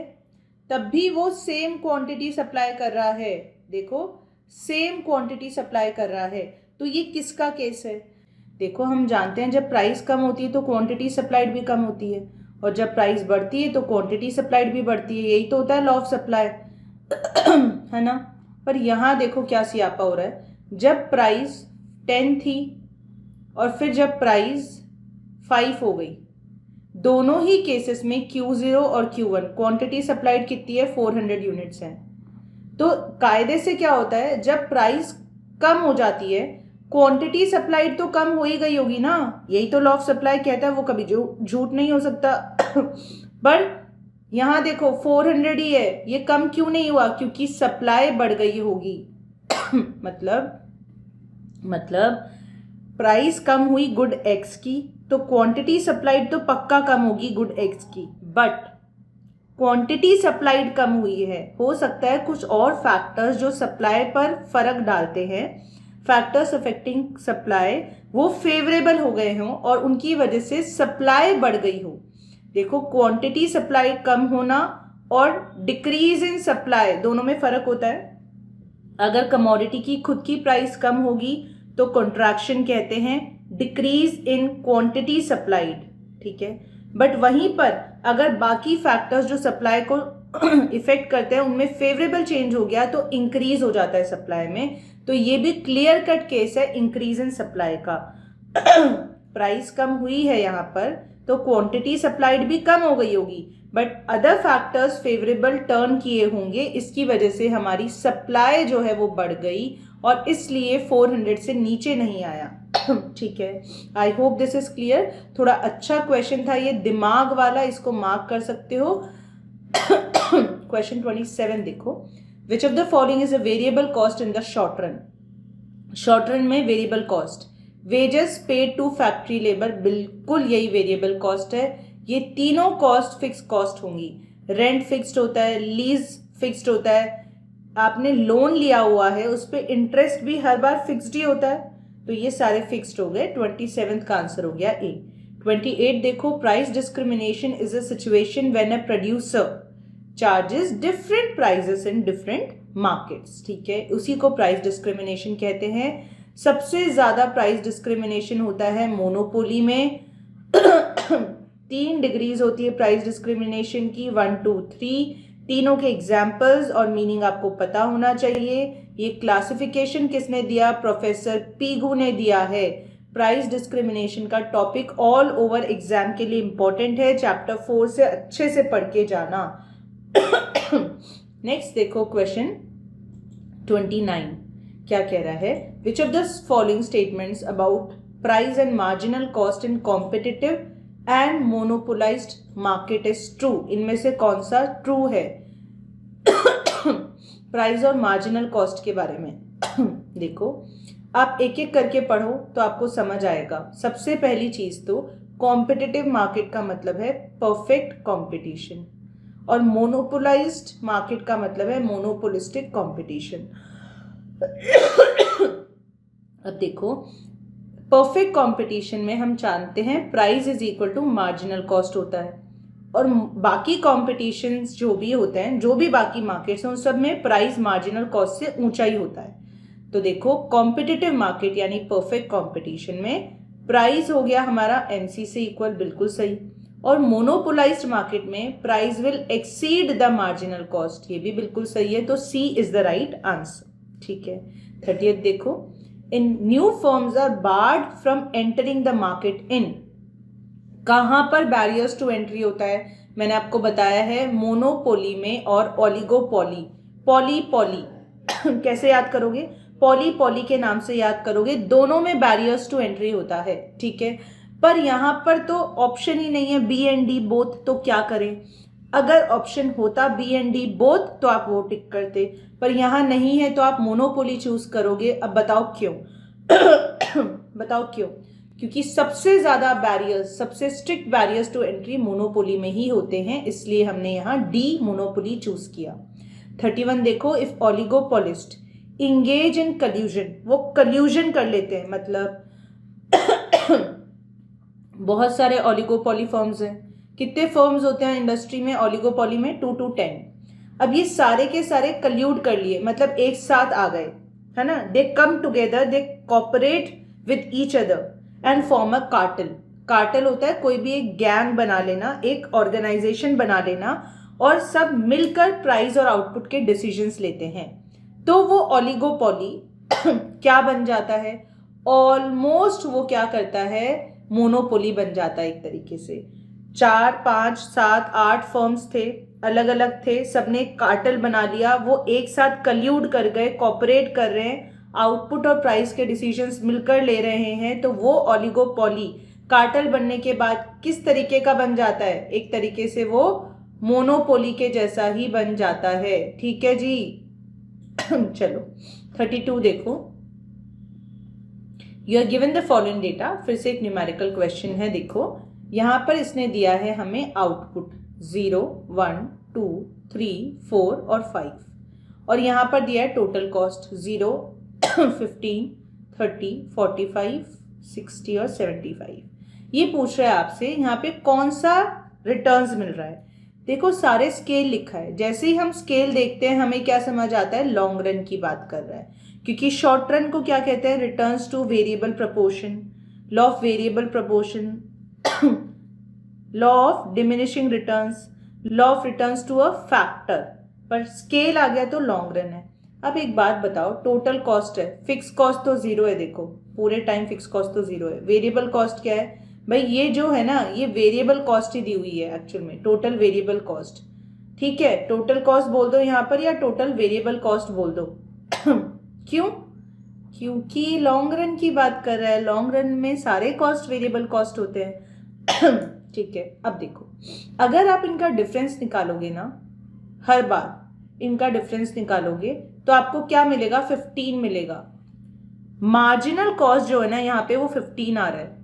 तब भी वो सेम क्वांटिटी सप्लाई कर रहा है। देखो सेम क्वांटिटी सप्लाई कर रहा है, तो ये किसका केस है? देखो हम जानते हैं जब प्राइस कम होती है तो क्वांटिटी सप्लाइड भी कम होती है, और जब प्राइस बढ़ती है तो क्वांटिटी सप्लाइड भी बढ़ती है। यही तो होता है लॉ ऑफ सप्लाई, है ना। पर यहाँ देखो क्या सियापा हो रहा है, जब प्राइस 10 थी और फिर जब प्राइस 5 हो गई, दोनों ही केसेस में Q0 और Q1 क्वांटिटी सप्लाइड कितनी है? 400 यूनिट्स हैं। तो कायदे से क्या होता है, जब प्राइस कम हो जाती है क्वांटिटी सप्लाइड तो कम हो ही गई होगी ना। यही तो लॉ ऑफ सप्लाई कहता है, वो कभी झूठ नहीं हो सकता। पर यहाँ देखो 400 ही है, ये कम क्यों नहीं हुआ? क्योंकि सप्लाई बढ़ गई होगी। मतलब प्राइस कम हुई गुड एक्स की, तो क्वांटिटी सप्लाइड तो पक्का कम होगी गुड एक्स की। बट क्वांटिटी सप्लाइड कम हुई है, हो सकता है कुछ और फैक्टर्स जो सप्लाई पर फर्क डालते हैं, फैक्टर्स अफेक्टिंग सप्लाई, वो फेवरेबल हो गए हों और उनकी वजह से सप्लाई बढ़ गई हो। देखो क्वांटिटी सप्लाई कम होना और डिक्रीज इन सप्लाई, दोनों में फर्क होता है। अगर कमोडिटी की खुद की प्राइस कम होगी तो कॉन्ट्रैक्शन कहते हैं, डिक्रीज इन क्वांटिटी सप्लाइड। ठीक है, बट वहीं पर अगर बाकी फैक्टर्स जो सप्लाई को इफेक्ट करते हैं उनमें फेवरेबल चेंज हो गया तो इंक्रीज हो जाता है सप्लाई में। तो ये भी क्लियर कट केस है इंक्रीज इन सप्लाई का। प्राइस कम हुई है यहाँ पर तो क्वांटिटी सप्लाइड भी कम हो गई होगी, but other factors favourable turn किए होंगे, इसकी वजह से हमारी सप्लाई जो है वो बढ़ गई और इसलिए 400 से नीचे नहीं आया। ठीक है, आई होप दिस इज क्लियर। थोड़ा अच्छा क्वेश्चन था ये, दिमाग वाला, इसको मार्क कर सकते हो। क्वेश्चन 27 देखो, which of the following is a variable cost in the short run. Short run में variable cost, wages paid to factory labour, बिल्कुल यही वेरिएबल कॉस्ट है। ये तीनों कॉस्ट फिक्स कॉस्ट होंगी। रेंट फिक्स्ड होता है, लीज फिक्स्ड होता है, आपने लोन लिया हुआ है उस पर इंटरेस्ट भी हर बार फिक्स्ड ही होता है, तो ये सारे फिक्स्ड हो गए। 27 का आंसर हो गया ए। 28 देखो, price discrimination is a situation when a producer charges different prices in different markets. ठीक है, उसी को प्राइस डिस्क्रिमिनेशन कहते हैं। सबसे ज्यादा प्राइस डिस्क्रिमिनेशन होता है मोनोपोली में। 3 डिग्रीज होती है प्राइस डिस्क्रिमिनेशन की, 1 2 3। तीनों के एग्जाम्पल्स और मीनिंग आपको पता होना चाहिए। ये क्लासिफिकेशन किसने दिया? प्रोफेसर पीगू ने दिया है। प्राइस डिस्क्रिमिनेशन का टॉपिक ऑल ओवर एग्जाम के लिए इंपॉर्टेंट है, चैप्टर 4 से अच्छे से पढ़ के जाना। नेक्स्ट देखो क्वेश्चन 29 क्या कह रहा है, which of the following statements about price and marginal cost in competitive and monopolised market is true. इनमें से कौन सा ट्रू है? प्राइस और मार्जिनल कॉस्ट के बारे में देखो, आप एक एक करके पढ़ो तो आपको समझ आएगा। सबसे पहली चीज तो कॉम्पिटिटिव मार्केट का मतलब है परफेक्ट कंपटीशन, और मोनोपोलाइज्ड मार्केट का मतलब है मोनोपोलिस्टिक कंपटीशन। अब देखो, परफेक्ट कंपटीशन में हम जानते हैं price is equal to marginal cost होता है, और बाकी कॉम्पिटिशन्स जो भी होते हैं, जो भी बाकी मार्केट्स हैं, उन सब में प्राइस मार्जिनल कॉस्ट से ऊंचा ही होता है। तो देखो, कॉम्पिटिटिव मार्केट यानी परफेक्ट कंपटीशन में प्राइस हो गया हमारा एमसी से इक्वल, बिल्कुल सही। और मोनोपोलाइज्ड मार्केट में price will exceed the marginal cost, ये भी बिल्कुल सही है। तो C is the right answer. ठीक है, 30th देखो, in new firms are barred from entering the market in. कहां पर बैरियर्स टू एंट्री होता है? मैंने आपको बताया है, मोनोपोली में और ओलिगोपोली। पॉली पॉली कैसे याद करोगे? पॉली पॉली के नाम से याद करोगे, दोनों में बैरियर्स टू एंट्री होता है। ठीक है, पर यहां पर तो ऑप्शन ही नहीं है बी एंड डी बोथ, तो क्या करें? अगर ऑप्शन होता बी एंड डी बोथ तो आप वो टिक करते, पर यहां नहीं है तो आप मोनोपोली चूज करोगे। अब बताओ क्यों? बताओ क्यों? क्योंकि सबसे ज्यादा बैरियर्स, सबसे strict barriers to entry monopoly में ही होते हैं, इसलिए हमने यहाँ डी मोनोपोली चूज किया। 31 देखो, इफ ओलिगोपोलिस्ट इंगेज इन कल्यूजन, वो कल्यूजन कर लेते हैं, मतलब बहुत सारे ओलिगोपोली फर्म्स हैं। कितने फर्म्स होते हैं इंडस्ट्री में ओलिगोपोली में? 2 to 10। अब ये सारे के सारे कल्यूड कर लिए, मतलब एक साथ आ गए, है ना? They come together, they cooperate with each other and form a cartel. Cartel होता है कोई भी एक गैंग बना लेना, एक ऑर्गेनाइजेशन बना लेना, और सब मिलकर प्राइस और आउटपुट के डिसीजंस लेते हैं, तो वो ओलिगोपोली क्या बन जाता है? ऑलमोस्ट वो क्या करता है? मोनोपोली बन जाता है एक तरीके से। 4 5 7 8 फर्म्स थे, अलग अलग थे, सबने कार्टेल बना लिया, वो एक साथ कल्यूड कर गए, कॉपरेट कर रहे हैं, आउटपुट और प्राइस के डिसीजंस मिलकर ले रहे हैं, तो वो ओलिगोपोली कार्टेल बनने के बाद किस तरीके का बन जाता है? एक तरीके से वो मोनोपोली के जैसा ही बन जाता है। ठीक है जी। चलो 32 देखो, you are given the following data. फिर से एक न्यूमेरिकल क्वेश्चन है। देखो यहां पर इसने दिया है हमें आउटपुट 0 1 2 3 4 और 5, और यहां पर दिया है टोटल कॉस्ट 0 15 30 45 60 और 75। ये पूछ रहा है आपसे यहाँ पे कौन सा रिटर्न्स मिल रहा है। देखो सारे स्केल लिखा है, जैसे ही हम स्केल देखते हैं हमें क्या समझ आता है? लॉन्ग रन की बात कर रहा है, क्योंकि शॉर्ट रन को क्या कहते हैं? Returns to variable proportion, law of variable proportion, law of diminishing returns, law of returns to a factor, पर स्केल आ गया तो लॉन्ग रन है। अब एक बात बताओ, टोटल कॉस्ट है, फिक्स कॉस्ट तो 0 है, देखो पूरे टाइम फिक्स कॉस्ट तो 0 है। वेरिएबल कॉस्ट क्या है भाई? ये जो है ना, ये वेरिएबल कॉस्ट ही दी हुई है एक्चुअल में, टोटल वेरिएबल कॉस्ट। ठीक है, टोटल कॉस्ट बोल दो यहाँ पर, या टोटल वेरिएबल कॉस्ट बोल दो। क्यों? क्योंकि लॉन्ग रन की बात कर रहा है, लॉन्ग रन में सारे कॉस्ट वेरिएबल कॉस्ट होते हैं। ठीक है, अब देखो, अगर आप इनका डिफरेंस निकालोगे ना, हर बार इनका डिफरेंस निकालोगे तो आपको क्या मिलेगा, 15 मिलेगा। मार्जिनल कॉस्ट जो है ना यहाँ पे वो 15 आ रहा है,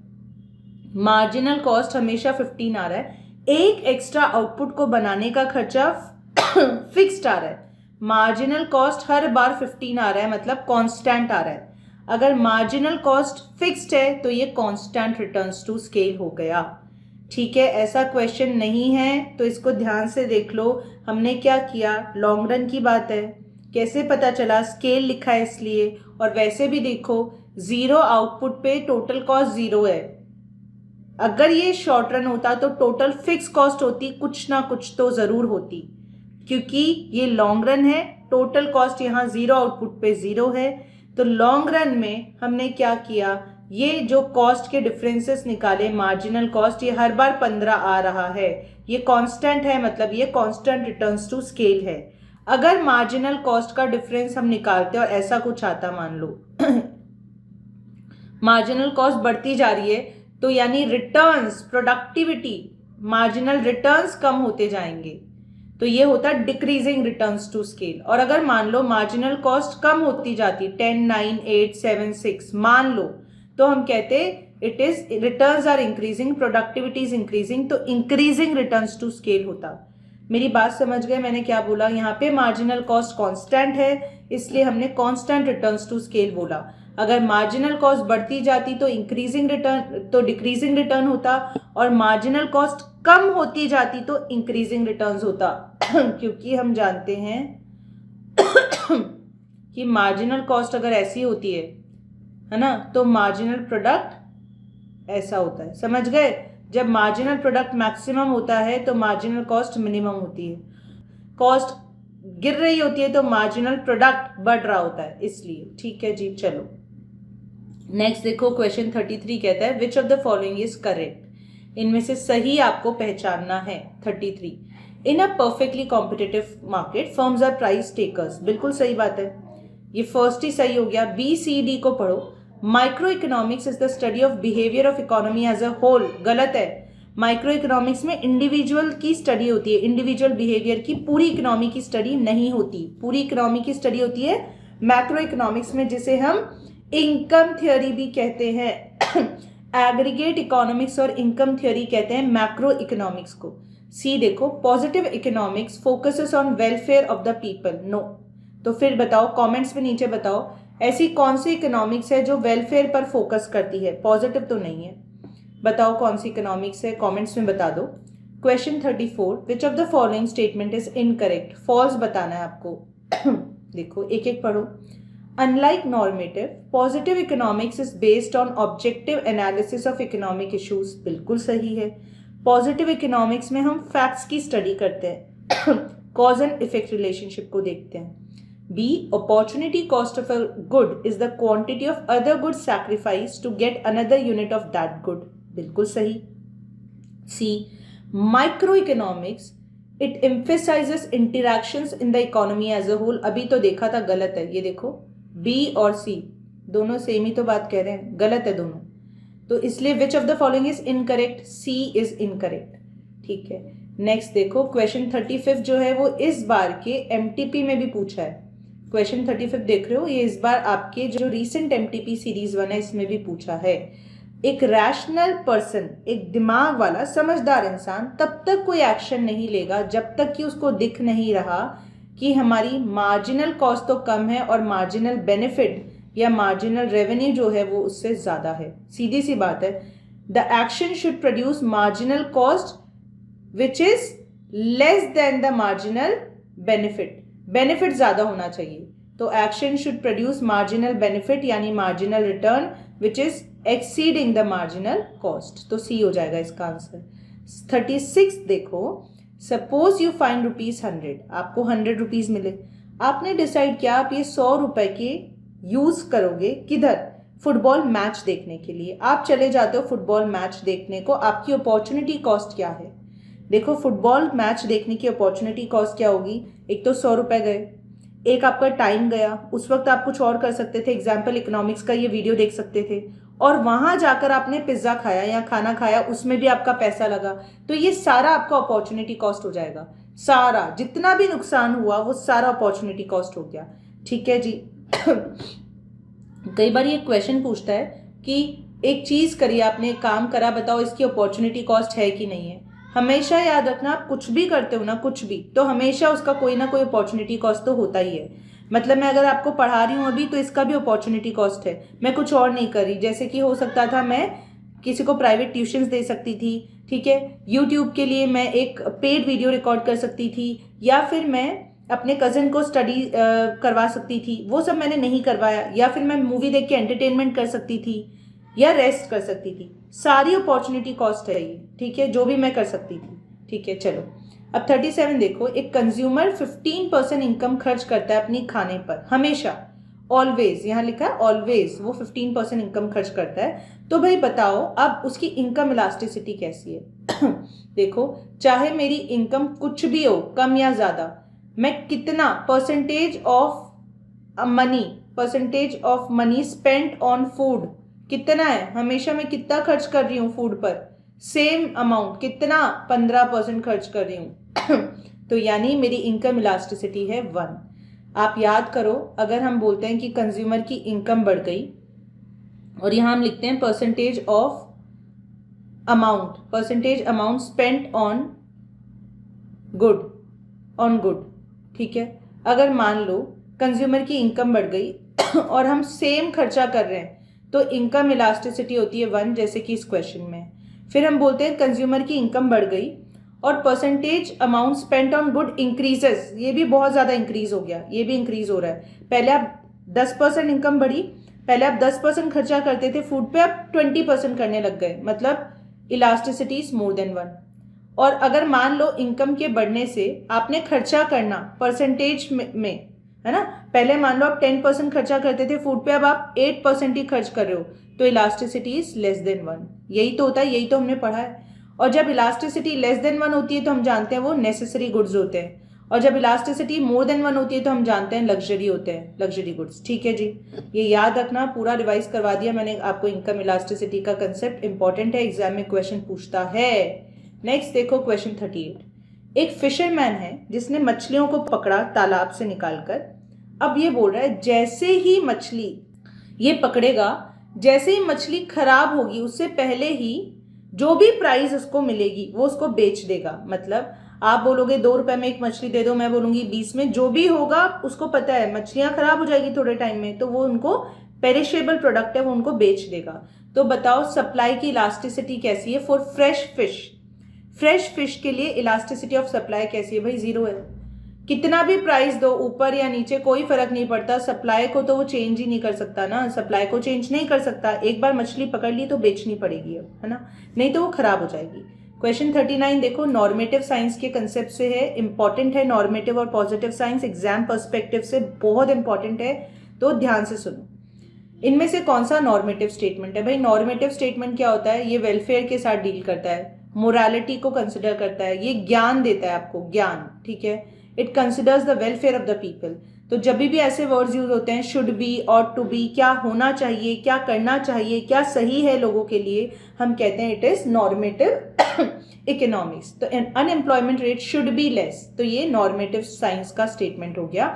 मार्जिनल कॉस्ट हमेशा 15 आ रहा है। एक एक्स्ट्रा आउटपुट को बनाने का खर्चा फिक्स्ड आ रहा है। मार्जिनल कॉस्ट हर बार 15 आ रहा है, मतलब कांस्टेंट आ रहा है। अगर मार्जिनल कॉस्ट फिक्स्ड है तो ये कांस्टेंट रिटर्न्स टू स्केल हो गया। ठीक है, ऐसा क्वेश्चन नहीं है तो इसको ध्यान से देख लो। हमने क्या किया, लॉन्ग रन की बात है, कैसे पता चला, स्केल लिखा है इसलिए। और वैसे भी देखो, जीरो आउटपुट पे टोटल कॉस्ट जीरो है। अगर ये शॉर्ट रन होता तो टोटल फिक्स कॉस्ट होती, कुछ ना कुछ तो जरूर होती। क्योंकि ये लॉन्ग रन है, टोटल कॉस्ट यहाँ जीरो आउटपुट पे जीरो है, तो लॉन्ग रन में हमने क्या किया, ये जो कॉस्ट के डिफरेंसेस निकाले, मार्जिनल कॉस्ट, ये हर बार 15 आ रहा है। ये कांस्टेंट है, मतलब ये कांस्टेंट रिटर्न्स टू स्केल है। अगर मार्जिनल कॉस्ट का डिफरेंस हम निकालते और ऐसा कुछ आता, मान लो मार्जिनल कॉस्ट बढ़ती जा रही है, तो यानी रिटर्न्स, प्रोडक्टिविटी, मार्जिनल रिटर्न्स कम होते जाएंगे, तो ये होता डिक्रीजिंग रिटर्न्स टू स्केल। और अगर मान लो मार्जिनल कॉस्ट कम होती जाती, 10, 9, 8, 7, 6 मान लो, तो हम कहते it is returns are increasing, productivity is increasing, तो इंक्रीजिंग रिटर्न्स टू स्केल होता। मेरी बात समझ गए मैंने क्या बोला? यहाँ पे मार्जिनल कॉस्ट कांस्टेंट है, इसलिए हमने कांस्टेंट रिटर्न्स टू स्केल बोला। अगर मार्जिनल कॉस्ट बढ़ती जाती तो इंक्रीजिंग रिटर्न, तो डिक्रीजिंग रिटर्न होता, और मार्जिनल कॉस्ट कम होती जाती तो इंक्रीजिंग रिटर्न्स होता। क्योंकि हम जानते हैं कि मार्जिनल कॉस्ट अगर ऐसी होती है ना, तो मार्जिनल प्रोडक्ट ऐसा होता है। समझ गए? जब मार्जिनल प्रोडक्ट मैक्सिमम होता है तो मार्जिनल कॉस्ट मिनिमम होती है। कॉस्ट गिर रही होती है तो मार्जिनल प्रोडक्ट बढ़ रहा होता है, इसलिए। ठीक है जी, चलो नेक्स्ट देखो, क्वेश्चन 33 कहता है which of the following is correct. इनमें से सही आपको पहचानना है। 33, in a perfectly competitive market firms are price takers. बिल्कुल सही बात है, ये फर्स्ट ही सही हो गया। बी सी डी को पढ़ो। Micro economics is the study of behaviour of economy as a whole. गलत है। माइक्रो इकोनॉमिक्स में इंडिविजुअल की स्टडी होती है, इंडिविजुअल बिहेवियर की, पूरी इकोनॉमी की स्टडी नहीं होती। पूरी इकोनॉमी की स्टडी होती है मैक्रो इकोनॉमिक्स में, जिसे हम इनकम थ्योरी भी कहते हैं। एग्रीगेट इकोनॉमिक्स और इनकम थ्योरी कहते हैं मैक्रो इकोनॉमिक्स को। सी देखो, positive economics focuses on welfare of the people. No. तो फिर बताओ, कमेंट्स में नीचे बताओ, ऐसी कौन सी इकोनॉमिक्स है जो वेलफेयर पर फोकस करती है? पॉजिटिव तो नहीं है, बताओ कौन सी इकोनॉमिक्स है, कमेंट्स में बता दो। Question 34, which of the following statement is incorrect. False बताना है आपको। देखो एक एक पढ़ो। Unlike normative, positive economics is based on objective analysis of economic issues. बिल्कुल सही है। पॉजिटिव इकोनॉमिक्स में हम फैक्ट्स की स्टडी करते हैं, कॉज एंड इफेक्ट रिलेशनशिप को देखते हैं। B, opportunity cost of a good is the quantity of other goods sacrificed to get another unit of that good. बिल्कुल सही। C, microeconomics, it emphasizes interactions in the economy as a whole. अभी तो देखा था, गलत है। ये देखो B और C दोनों सेम ही तो बात कह रहे हैं, गलत है दोनों। तो इसलिए which of the following is incorrect? C is incorrect। ठीक है, नेक्स्ट देखो, क्वेश्चन 35 जो है वो इस बार के MTP में भी पूछा है। क्वेश्चन 35 देख रहे हो, ये इस बार आपके जो रीसेंट MTP सीरीज 1 है इसमें भी पूछा है। एक रैशनल पर्सन, एक दिमाग वाला समझदार इंसान तब तक कोई एक्शन नहीं लेगा जब तक कि उसको दिख नहीं रहा कि हमारी मार्जिनल कॉस्ट तो कम है और मार्जिनल बेनिफिट या मार्जिनल रेवेन्यू जो है वो उससे ज्यादा है। सीधी सी बात है। The action should produce marginal cost which is less than the marginal benefit. Benefit ज्यादा होना चाहिए, तो action should produce marginal benefit यानी marginal return which is exceeding the marginal cost. तो सी हो जाएगा इसका आंसर। 36 देखो, सपोज यू फाइंड ₹100, आपको 100 रुपीज मिले। आपने डिसाइड किया आप ये 100 रुपए के यूज करोगे किधर? फुटबॉल मैच देखने के लिए। आप चले जाते हो फुटबॉल मैच देखने को, आपकी अपॉर्चुनिटी कॉस्ट क्या है? देखो फुटबॉल मैच देखने की अपॉर्चुनिटी कॉस्ट क्या होगी? एक तो 100 रुपए गए, एक आपका टाइम गया, उस वक्त आप कुछ और कर सकते थे, एग्जाम्पल इकोनॉमिक्स का ये वीडियो देख सकते थे, और वहां जाकर आपने पिज्जा खाया या खाना खाया, उसमें भी आपका पैसा लगा, तो ये सारा आपका अपॉर्चुनिटी कॉस्ट हो जाएगा। सारा जितना भी नुकसान हुआ वो सारा अपॉर्चुनिटी कॉस्ट हो गया। ठीक है जी। कई बार ये क्वेश्चन पूछता है कि एक चीज करी आपने, एक काम करा, बताओ इसकी अपॉर्चुनिटी कॉस्ट है कि नहीं है। हमेशा याद रखना, आप कुछ भी करते हो ना, कुछ भी, तो हमेशा उसका कोई ना कोई अपॉर्चुनिटी कॉस्ट तो होता ही है। मतलब मैं अगर आपको पढ़ा रही हूँ अभी, तो इसका भी अपॉर्चुनिटी कॉस्ट है, मैं कुछ और नहीं कर रही। जैसे कि हो सकता था मैं किसी को प्राइवेट ट्यूशंस दे सकती थी, ठीक है, यूट्यूब के लिए मैं एक पेड वीडियो रिकॉर्ड कर सकती थी, या फिर मैं अपने कज़न को स्टडी करवा सकती थी, वो सब मैंने नहीं करवाया। या फिर मैं मूवी देख के एंटरटेनमेंट कर सकती थी या रेस्ट कर सकती थी। सारी अपॉर्चुनिटी कॉस्ट है ये, ठीक है, जो भी मैं कर सकती थी। ठीक है, चलो अब 37 देखो। एक कंज्यूमर 15% इनकम खर्च करता है अपनी खाने पर, हमेशा, ऑलवेज, यहाँ लिखा है ऑलवेज, वो 15% इनकम खर्च करता है। तो भाई बताओ अब उसकी इनकम इलास्टिसिटी कैसी है। देखो, चाहे मेरी इनकम कुछ भी हो, कम या ज्यादा, मैं कितना percentage of money spent on food कितना है, हमेशा मैं कितना खर्च कर रही हूँ फूड पर, सेम अमाउंट कितना, 15% खर्च कर रही हूँ। तो यानी मेरी इनकम इलास्टिसिटी है 1। आप याद करो, अगर हम बोलते हैं कि कंज्यूमर की इनकम बढ़ गई, और यहां हम लिखते हैं percentage amount spent on good, ठीक है। अगर मान लो कंज्यूमर की इनकम बढ़ गई और हम सेम खर्चा कर रहे हैं, तो इनकम इलास्टिसिटी होती है 1, जैसे कि इस क्वेश्चन में। फिर हम बोलते हैं कंज्यूमर की इनकम बढ़ गई और percentage amount spent on good increases, ये भी बहुत ज़्यादा इंक्रीज हो गया, ये भी इंक्रीज हो रहा है। पहले आप 10% इनकम बढ़ी, पहले आप 10% खर्चा करते थे फूड पे, आप 20% करने लग गए, मतलब इलास्टिसिटी इज मोर देन 1। और अगर मान लो इनकम के बढ़ने से आपने खर्चा करना परसेंटेज में, है ना, पहले मान लो आप 10% खर्चा करते थे फूड पे, अब आप 8% ही खर्च कर रहे हो, तो इलास्टिसिटी इज लेस देन 1। यही तो होता है, यही तो हमने पढ़ा है। और जब इलास्टिसिटी लेस देन 1 होती है तो हम जानते हैं वो नेसेसरी गुड्स होते हैं, और जब इलास्टिसिटी मोर देन 1 होती है तो हम जानते हैं लग्जरी होते हैं, लग्जरी गुड्स। ठीक है जी, ये याद रखना, पूरा रिवाइज करवा दिया मैंने आपको। इनकम इलास्टिसिटी का कंसेप्ट इंपॉर्टेंट है, एग्जाम में क्वेश्चन पूछता है। नेक्स्ट देखो क्वेश्चन 38। एक फिशरमैन है जिसने मछलियों को पकड़ा तालाब से निकालकर। अब ये बोल रहा है जैसे ही मछली ये पकड़ेगा, जैसे ही मछली खराब होगी, उससे पहले ही जो भी प्राइस उसको मिलेगी वो उसको बेच देगा। मतलब आप बोलोगे 2 रुपए में एक मछली दे दो, मैं बोलूंगी 20 में, जो भी होगा उसको पता है मछलियां खराब हो जाएगी थोड़े टाइम में, तो वो उनको पेरिशेबल प्रोडक्ट है, वो उनको बेच देगा। तो बताओ सप्लाई की इलास्टिसिटी कैसी है for fresh fish. Fresh fish के लिए इलास्टिसिटी ऑफ सप्लाई कैसी है भाई? 0 है। कितना भी प्राइस दो, ऊपर या नीचे, कोई फर्क नहीं पड़ता, सप्लाई को तो वो चेंज ही नहीं कर सकता ना, सप्लाई को चेंज नहीं कर सकता। एक बार मछली पकड़ ली तो बेचनी पड़ेगी अब, है ना, नहीं तो वो खराब हो जाएगी। क्वेश्चन 39 देखो, नॉर्मेटिव साइंस के कंसेप्ट से है, इंपॉर्टेंट है नॉर्मेटिव और पॉजिटिव साइंस, एग्जाम पर्सपेक्टिव से बहुत इंपॉर्टेंट है, तो ध्यान से सुनो। इनमें से कौन सा नॉर्मेटिव स्टेटमेंट है भाई? नॉर्मेटिव स्टेटमेंट क्या होता है? ये वेलफेयर के साथ डील करता है, मोरालिटी को कंसिडर करता है, ये ज्ञान देता है आपको, ज्ञान, ठीक है। It considers the welfare of the people. तो जब भी ऐसे वर्ड्स यूज होते हैं, should be, ought to be, क्या होना चाहिए, क्या करना चाहिए, क्या सही है लोगों के लिए, हम कहते हैं इट इज नॉर्मेटिव इकोनॉमिक्स। तो unemployment rate should be less, तो ये नॉर्मेटिव साइंस का स्टेटमेंट हो गया।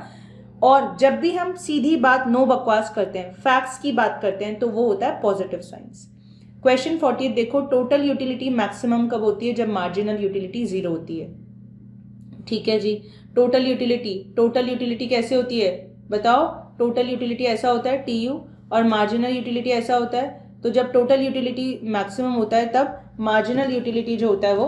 और जब भी हम सीधी बात, नो बकवास करते हैं, फैक्ट्स की बात करते हैं, तो वो होता है पॉजिटिव साइंस। क्वेश्चन 40 देखो, टोटल यूटिलिटी मैक्सिमम कब होती है? जब मार्जिनल यूटिलिटी 0 होती है। ठीक है जी, टोटल यूटिलिटी कैसे होती है बताओ? टोटल यूटिलिटी ऐसा होता है TU, और मार्जिनल यूटिलिटी ऐसा होता है। तो जब टोटल यूटिलिटी मैक्सिमम होता है तब मार्जिनल यूटिलिटी जो होता है वो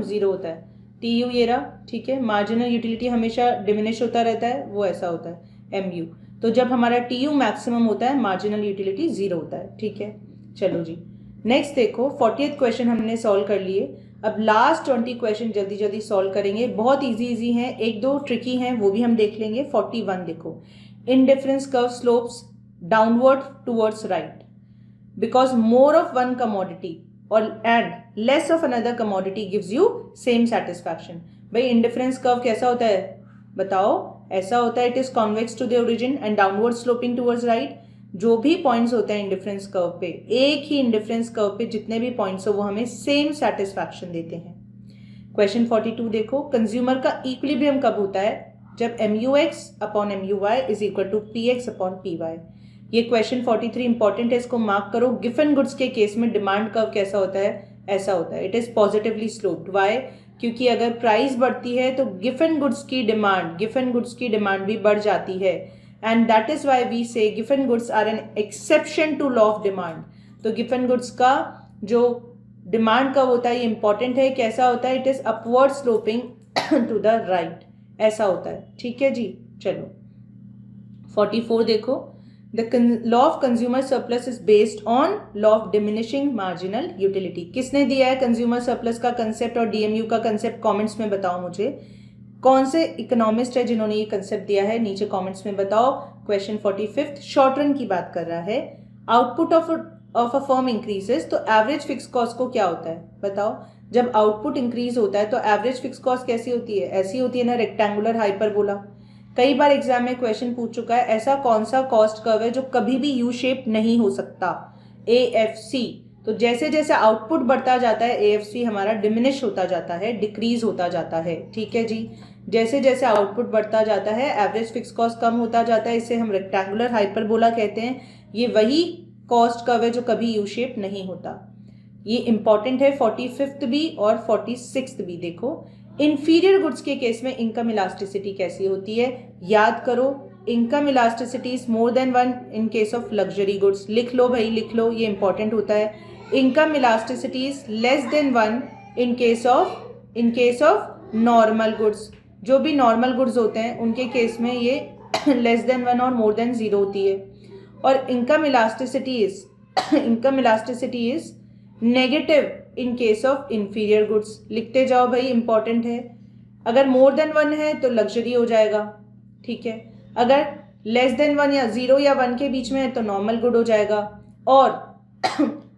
0 होता है। TU ये रहा, ठीक है। मार्जिनल यूटिलिटी हमेशा डिमिनिश होता रहता है, वो ऐसा होता है MU। तो जब हमारा TU मैक्सिमम होता है, मार्जिनल यूटिलिटी 0 होता है, ठीक है। चलो जी, नेक्स्ट देखो, 40th क्वेश्चन हमने सॉल्व कर लिए। अब लास्ट 20 क्वेश्चन जल्दी जल्दी सॉल्व करेंगे, बहुत इजी हैं, 1-2 ट्रिकी हैं, वो भी हम देख लेंगे। 41 देखो, indifference curve slopes downward towards right because more of one commodity और and less of another commodity gives you same satisfaction. भाई इंडिफरेंस कर्व कैसा होता है बताओ? ऐसा होता है it is convex to the origin and downward sloping towards right. जो भी पॉइंट्स होते हैं इंडिफरेंस कर्व पे, एक ही इंडिफरेंस कर्व पे जितने भी पॉइंट्स हो वो हमें सेम सेटिस्फैक्शन देते हैं। क्वेश्चन 42 देखो, कंज्यूमर का इक्विलिब्रियम कब होता है? जब MUX upon MUY is equal to PX upon PY। ये क्वेश्चन 43 इंपॉर्टेंट है, इसको मार्क करो। गिवन गुड्स के केस में डिमांड कर्व कैसा होता है? ऐसा होता है, it is positively sloped. Why? क्योंकि अगर प्राइस बढ़ती है तो गिवन गुड्स की डिमांड भी बढ़ जाती है, and that is why we say given goods are an exception to law of demand. तो गिवन गुड्स का जो डिमांड कर्व होता है ये इंपॉर्टेंट है, कैसा होता है? It is upward sloping to the right, ऐसा होता है। ठीक है जी, चलो 44 देखो, the law of consumer surplus is based on law of diminishing marginal utility. किसने दिया है कंज्यूमर सरप्लस का कंसेप्ट और DMU का कंसेप्ट? कमेंट्स में बताओ मुझे, कौन से इकोनॉमिस्ट है जिन्होंने ये कंसेप्ट दिया है, नीचे कमेंट्स में बताओ। क्वेश्चन 45 शॉर्ट रन की बात कर रहा है। Output of a firm increases तो एवरेज फिक्स कॉस्ट को क्या होता है बताओ? जब आउटपुट इंक्रीज होता है तो एवरेज फिक्स कॉस्ट कैसी होती है? ऐसी होती है ना, रेक्टेंगुलर हाइपरबोला। कई बार एग्जाम में क्वेश्चन पूछ चुका है, ऐसा कौन सा कॉस्ट कर्व है जो कभी भी यू शेप नहीं हो सकता? AFC। तो जैसे जैसे आउटपुट बढ़ता जाता है AFC हमारा डिमिनिश होता जाता है, डिक्रीज होता जाता है। ठीक है जी, जैसे जैसे आउटपुट बढ़ता जाता है एवरेज फिक्स कॉस्ट कम होता जाता है, इसे हम रेक्टेंगुलर हाइपरबोला कहते हैं। ये वही कॉस्ट कर्व है जो कभी यू शेप नहीं होता। ये इंपॉर्टेंट है 45th भी और 46th भी। देखो, इंफीरियर गुड्स के केस में इनकम इलास्टिसिटी कैसी होती है? याद करो, income elasticity is more than 1 in case of luxury goods. लिख लो भाई, लिख लो, ये इंपॉर्टेंट होता है। Income elasticity is less than 1 in case of normal goods. जो भी नॉर्मल गुड्स होते हैं उनके केस में ये लेस देन 1 और मोर देन 0 होती है। और income elasticity is negative in case of inferior goods. लिखते जाओ भाई, इंपॉर्टेंट है। अगर मोर देन 1 है तो लग्जरी हो जाएगा, ठीक है। अगर लेस देन 1 या 0 या 1 के बीच में है तो नॉर्मल गुड हो जाएगा। और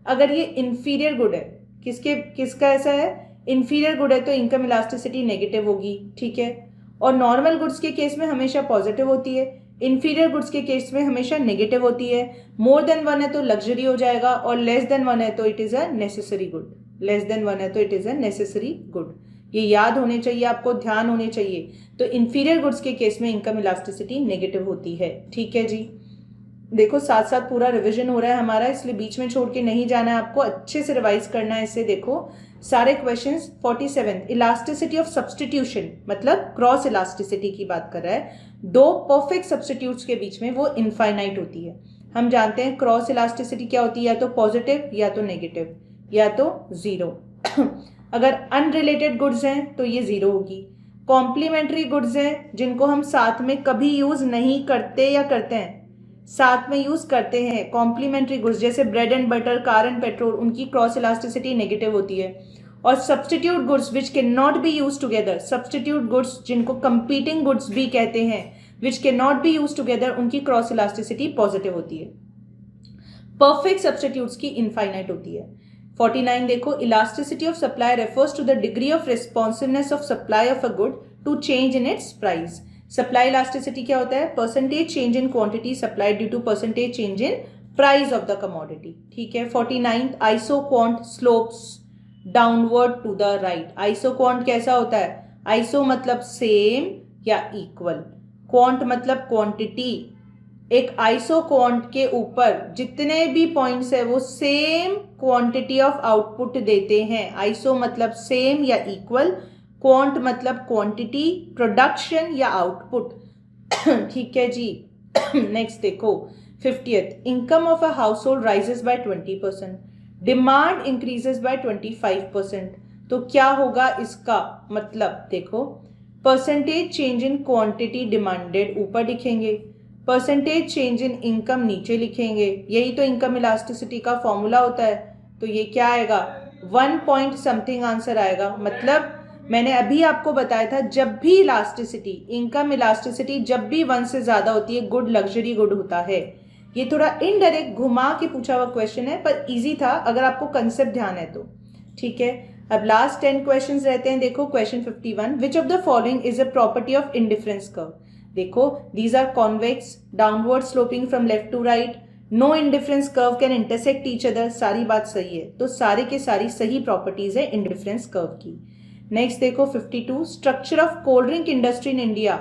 अगर ये इंफीरियर गुड है, किसका ऐसा है? इंफीरियर गुड है तो इनकम इलास्टिसिटी नेगेटिव होगी, ठीक है। और नॉर्मल गुड्स के केस में हमेशा पॉजिटिव होती है, इंफीरियर गुड्स के केस में हमेशा नेगेटिव होती है। मोर देन 1 है तो लग्जरी हो जाएगा और लेस देन 1 है तो it is a necessary good. Less than 1 है तो it is a necessary good. ये याद होने चाहिए आपको, ध्यान होने चाहिए। तो इंफीरियर गुड्स के केस में इनकम इलास्टिसिटी नेगेटिव होती है, ठीक है जी। देखो, साथ साथ पूरा रिवीजन हो रहा है हमारा, इसलिए बीच में छोड़ के नहीं जाना है, आपको अच्छे से रिवाइज करना है इसे। देखो सारे क्वेश्चंस। 47 इलास्टिसिटी ऑफ सब्स्टिट्यूशन, मतलब क्रॉस इलास्टिसिटी की बात कर रहा है। दो परफेक्ट सब्स्टिट्यूट्स के बीच में वो इनफाइनाइट होती है। हम जानते हैं क्रॉस इलास्टिसिटी क्या होती है, या तो पॉजिटिव या तो नेगेटिव या तो 0। अगर अनरिलेटेड गुड्स हैं तो ये 0 होगी। कॉम्प्लीमेंट्री गुड्स हैं जिनको हम साथ में कभी यूज नहीं करते या करते हैं, साथ में यूज करते हैं कॉम्प्लीमेंट्री गुड्स, जैसे bread and butter, car and petrol, उनकी क्रॉस इलास्टिसिटी नेगेटिव होती है। और substitute goods which can not be use together, substitute goods जिनको कंपीटिंग गुड्स भी कहते हैं, which can not be use together, उनकी क्रॉस इलास्टिसिटी पॉजिटिव होती है। परफेक्ट सब्स्टिट्यूट्स की इनफाइनाइट होती है। 49 देखो, elasticity of supply refers to the degree of responsiveness of supply of a good to change in its price. Supply elasticity क्या होता है? Percentage change in quantity supplied due to percentage change in price of the commodity, ठीक है। 49 isoquant slopes downward to the right. Isoquant कैसा होता है? Iso मतलब same या इक्वल, क्वांट मतलब क्वांटिटी। एक आइसोक्वांट के ऊपर जितने भी पॉइंट्स है वो सेम क्वांटिटी ऑफ आउटपुट देते हैं। आइसो मतलब सेम या इक्वल, क्वांट मतलब क्वांटिटी, प्रोडक्शन या आउटपुट, ठीक है जी। नेक्स्ट देखो 50th, income of a house hold rises by 20%, demand increases by 25%। तो क्या होगा इसका मतलब? देखो, percentage change in quantity demanded ऊपर लिखेंगे, परसेंटेज चेंज इन इनकम नीचे लिखेंगे। यही तो इनकम इलास्टिसिटी का फॉर्मूला होता है। तो ये क्या आएगा? 1 पॉइंट समथिंग आंसर आएगा। मतलब मैंने अभी आपको बताया था, जब भी इलास्टिसिटी, इनकम इलास्टिसिटी जब भी 1 से ज्यादा होती है, गुड लग्जरी गुड होता है। ये थोड़ा इनडायरेक्ट घुमा के पूछा हुआ क्वेश्चन है, पर इजी था अगर आपको कंसेप्ट ध्यान है तो, ठीक है। अब लास्ट 10 क्वेश्चंस रहते हैं। देखो question 51, which of the following is a property of indifference curve. देखो these are convex, downward sloping from left to right, no indifference curve can intersect each other, सारी बात सही है। तो सारे के सारी सही प्रॉपर्टीज है इंडिफरेंस कर्व की। नेक्स्ट देखो 52, structure of cold drink industry in India,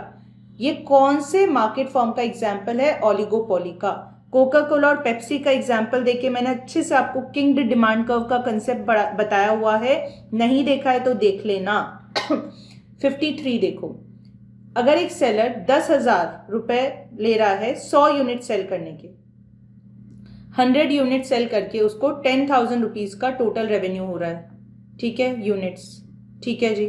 ये कौन से मार्केट फॉर्म का एग्जाम्पल है? ओलिगोपोली का। कोका कोला और पेप्सी का एग्जाम्पल देके मैंने अच्छे से आपको किंग्ड डिमांड कर्व का कंसेप्ट बताया हुआ है, नहीं देखा है तो देख लेना। 53 देखो, अगर एक सेलर 10,000 रुपए ले रहा है 100 यूनिट सेल करने के, 100 यूनिट सेल करके उसको 10,000 रुपीज का टोटल रेवेन्यू हो रहा है, ठीक है, यूनिट्स, ठीक है जी।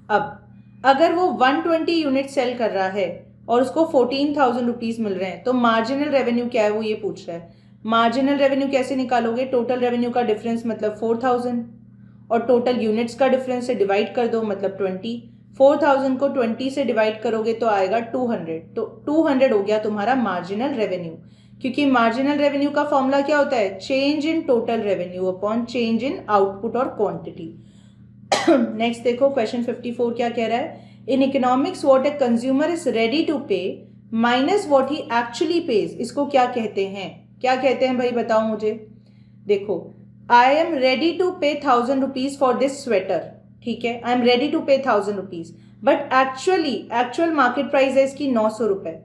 अब अगर वो 120 यूनिट सेल कर रहा है और उसको 14,000 रुपीज मिल रहे हैं, तो मार्जिनल रेवेन्यू क्या है वो ये पूछ रहा है। मार्जिनल रेवेन्यू कैसे निकालोगे? टोटल रेवेन्यू का डिफरेंस मतलब 4,000 और टोटल यूनिट्स का डिफरेंस से डिवाइड कर दो मतलब 20। 4,000 को 20 से डिवाइड करोगे तो आएगा 200, तो 200 हो गया तुम्हारा मार्जिनल रेवेन्यू, क्योंकि मार्जिनल रेवेन्यू का फॉर्मूला क्या होता है? Change in total revenue upon change in output और क्वांटिटी। नेक्स्ट देखो क्वेश्चन 54 क्या कह रहा है? In economics what a consumer is ready to pay minus what he actually pays, इसको क्या कहते हैं? क्या कहते हैं भाई बताओ मुझे। देखो I am ready to pay 1,000 rupees for this sweater, ठीक है, I am ready to pay 1,000 rupees, but actual market price है इसकी 900 रुपए।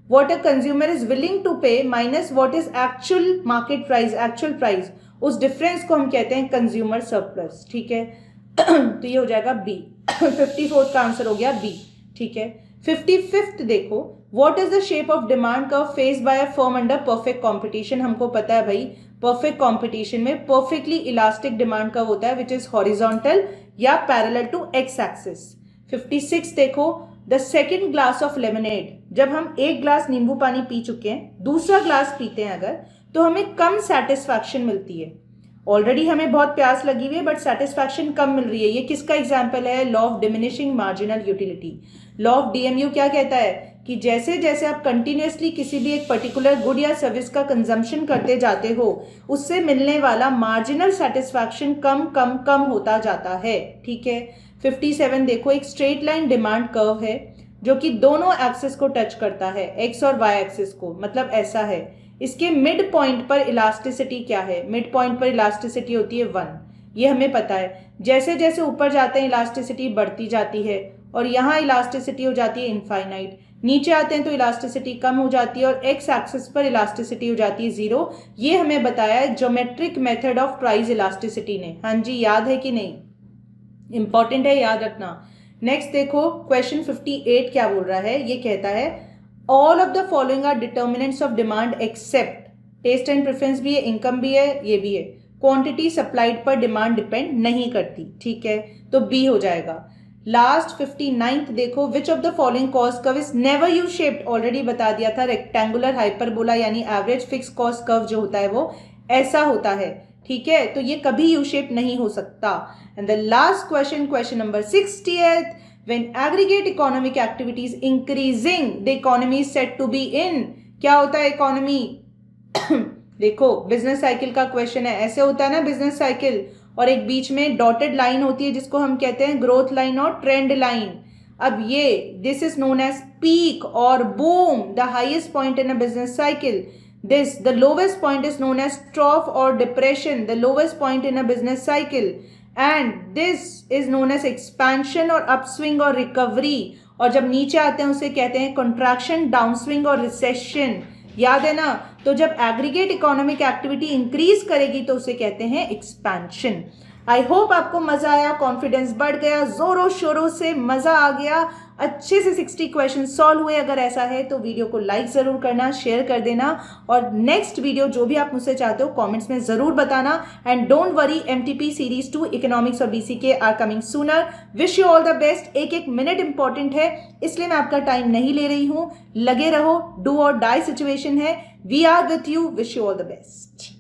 What a consumer is willing to pay minus what is actual market price, actual price, उस difference को हम कहते हैं कंज्यूमर सरप्लस, ठीक है। तो ये हो जाएगा बी। 54 का आंसर हो गया बी, ठीक है। 55th देखो, what is the shape of demand curve faced by a firm under perfect competition. हमको पता है भाई परफेक्ट कंपटीशन में परफेक्टली इलास्टिक डिमांड कर्व होता है विच इज हॉरिजॉन्टल या पैरेलल टू एक्स एक्सिस। 56 देखो, the second glass of lemonade, जब हम एक ग्लास नींबू पानी पी चुके हैं, दूसरा ग्लास पीते हैं अगर, तो हमें कम सेटिस्फैक्शन मिलती है। ऑलरेडी हमें बहुत प्यास लगी हुई है बट सेटिस्फैक्शन कम मिल रही है। ये किसका एग्जाम्पल है? Law of diminishing marginal utility. Law of DMU क्या कहता है कि जैसे जैसे आप कंटिन्यूसली किसी भी एक पर्टिकुलर गुड या सर्विस का कंजम्पशन करते जाते हो, उससे मिलने वाला मार्जिनल सेटिस्फैक्शन कम कम कम होता जाता है, ठीक है। 57 देखो, एक स्ट्रेट लाइन डिमांड कर्व है जो कि दोनों एक्सिस को टच करता है, एक्स और वाई एक्सिस को, मतलब ऐसा है। इसके मिड पॉइंट पर इलास्टिसिटी क्या है? मिड पॉइंट पर इलास्टिसिटी होती है 1, ये हमें पता है। जैसे जैसे ऊपर जाते हैं इलास्टिसिटी बढ़ती जाती है और यहाँ इलास्टिसिटी हो जाती है इनफाइनाइट। नीचे आते हैं तो इलास्टिसिटी कम हो जाती है और एक्स एक्सिस पर इलास्टिसिटी हो जाती है 0। ये हमें बताया है geometric method of price elasticity ने। हाँ जी, याद है कि नहीं? इंपॉर्टेंट है, याद रखना। नेक्स्ट देखो क्वेश्चन 58 क्या बोल रहा है? ये कहता है all of the following are determinants of demand except, taste and preference भी है, इनकम भी है, ये भी है, क्वांटिटी सप्लाइड पर डिमांड डिपेंड नहीं करती, ठीक है, तो बी हो जाएगा। लास्ट 59th देखो, which of the following cost curve is never U shaped, already बता दिया था, रेक्टेंगुलर हाइपरबोला यानी एवरेज फिक्स कॉस्ट कर्व जो होता है वो ऐसा होता है, ठीक है, तो ये कभी यू शेप नहीं हो सकता। And the last question, question number 60th, when aggregate economic activity is increasing the economy is said to be in, क्या होता है इकोनॉमी? देखो बिजनेस साइकिल का क्वेश्चन है, ऐसे होता है ना बिजनेस साइकिल, और एक बीच में डॉटेड लाइन होती है जिसको हम कहते हैं ग्रोथ लाइन और ट्रेंड लाइन। अब ये this is known as peak और boom, the highest point in a business cycle. This, the lowest point is known as trough or depression, the lowest point in a business cycle. And this is known as expansion और upswing और recovery. और जब नीचे आते हैं उसे कहते हैं contraction, downswing और recession. याद है ना? तो जब aggregate economic activity increase करेगी तो उसे कहते हैं expansion. आई होप आपको मजा आया, कॉन्फिडेंस बढ़ गया, जोरों शोरों से मजा आ गया, अच्छे से 60 क्वेश्चन सॉल्व हुए। अगर ऐसा है तो वीडियो को लाइक जरूर करना, शेयर कर देना, और नेक्स्ट वीडियो जो भी आप मुझसे चाहते हो कमेंट्स में जरूर बताना। And don't worry, MTP series 2 economics और BCK are coming sooner. Wish you all the best. एक एक मिनट इंपॉर्टेंट है इसलिए मैं आपका टाइम नहीं ले रही हूँ, लगे रहो, डू और डाई सिचुएशन है। We are with you, wish you all the best.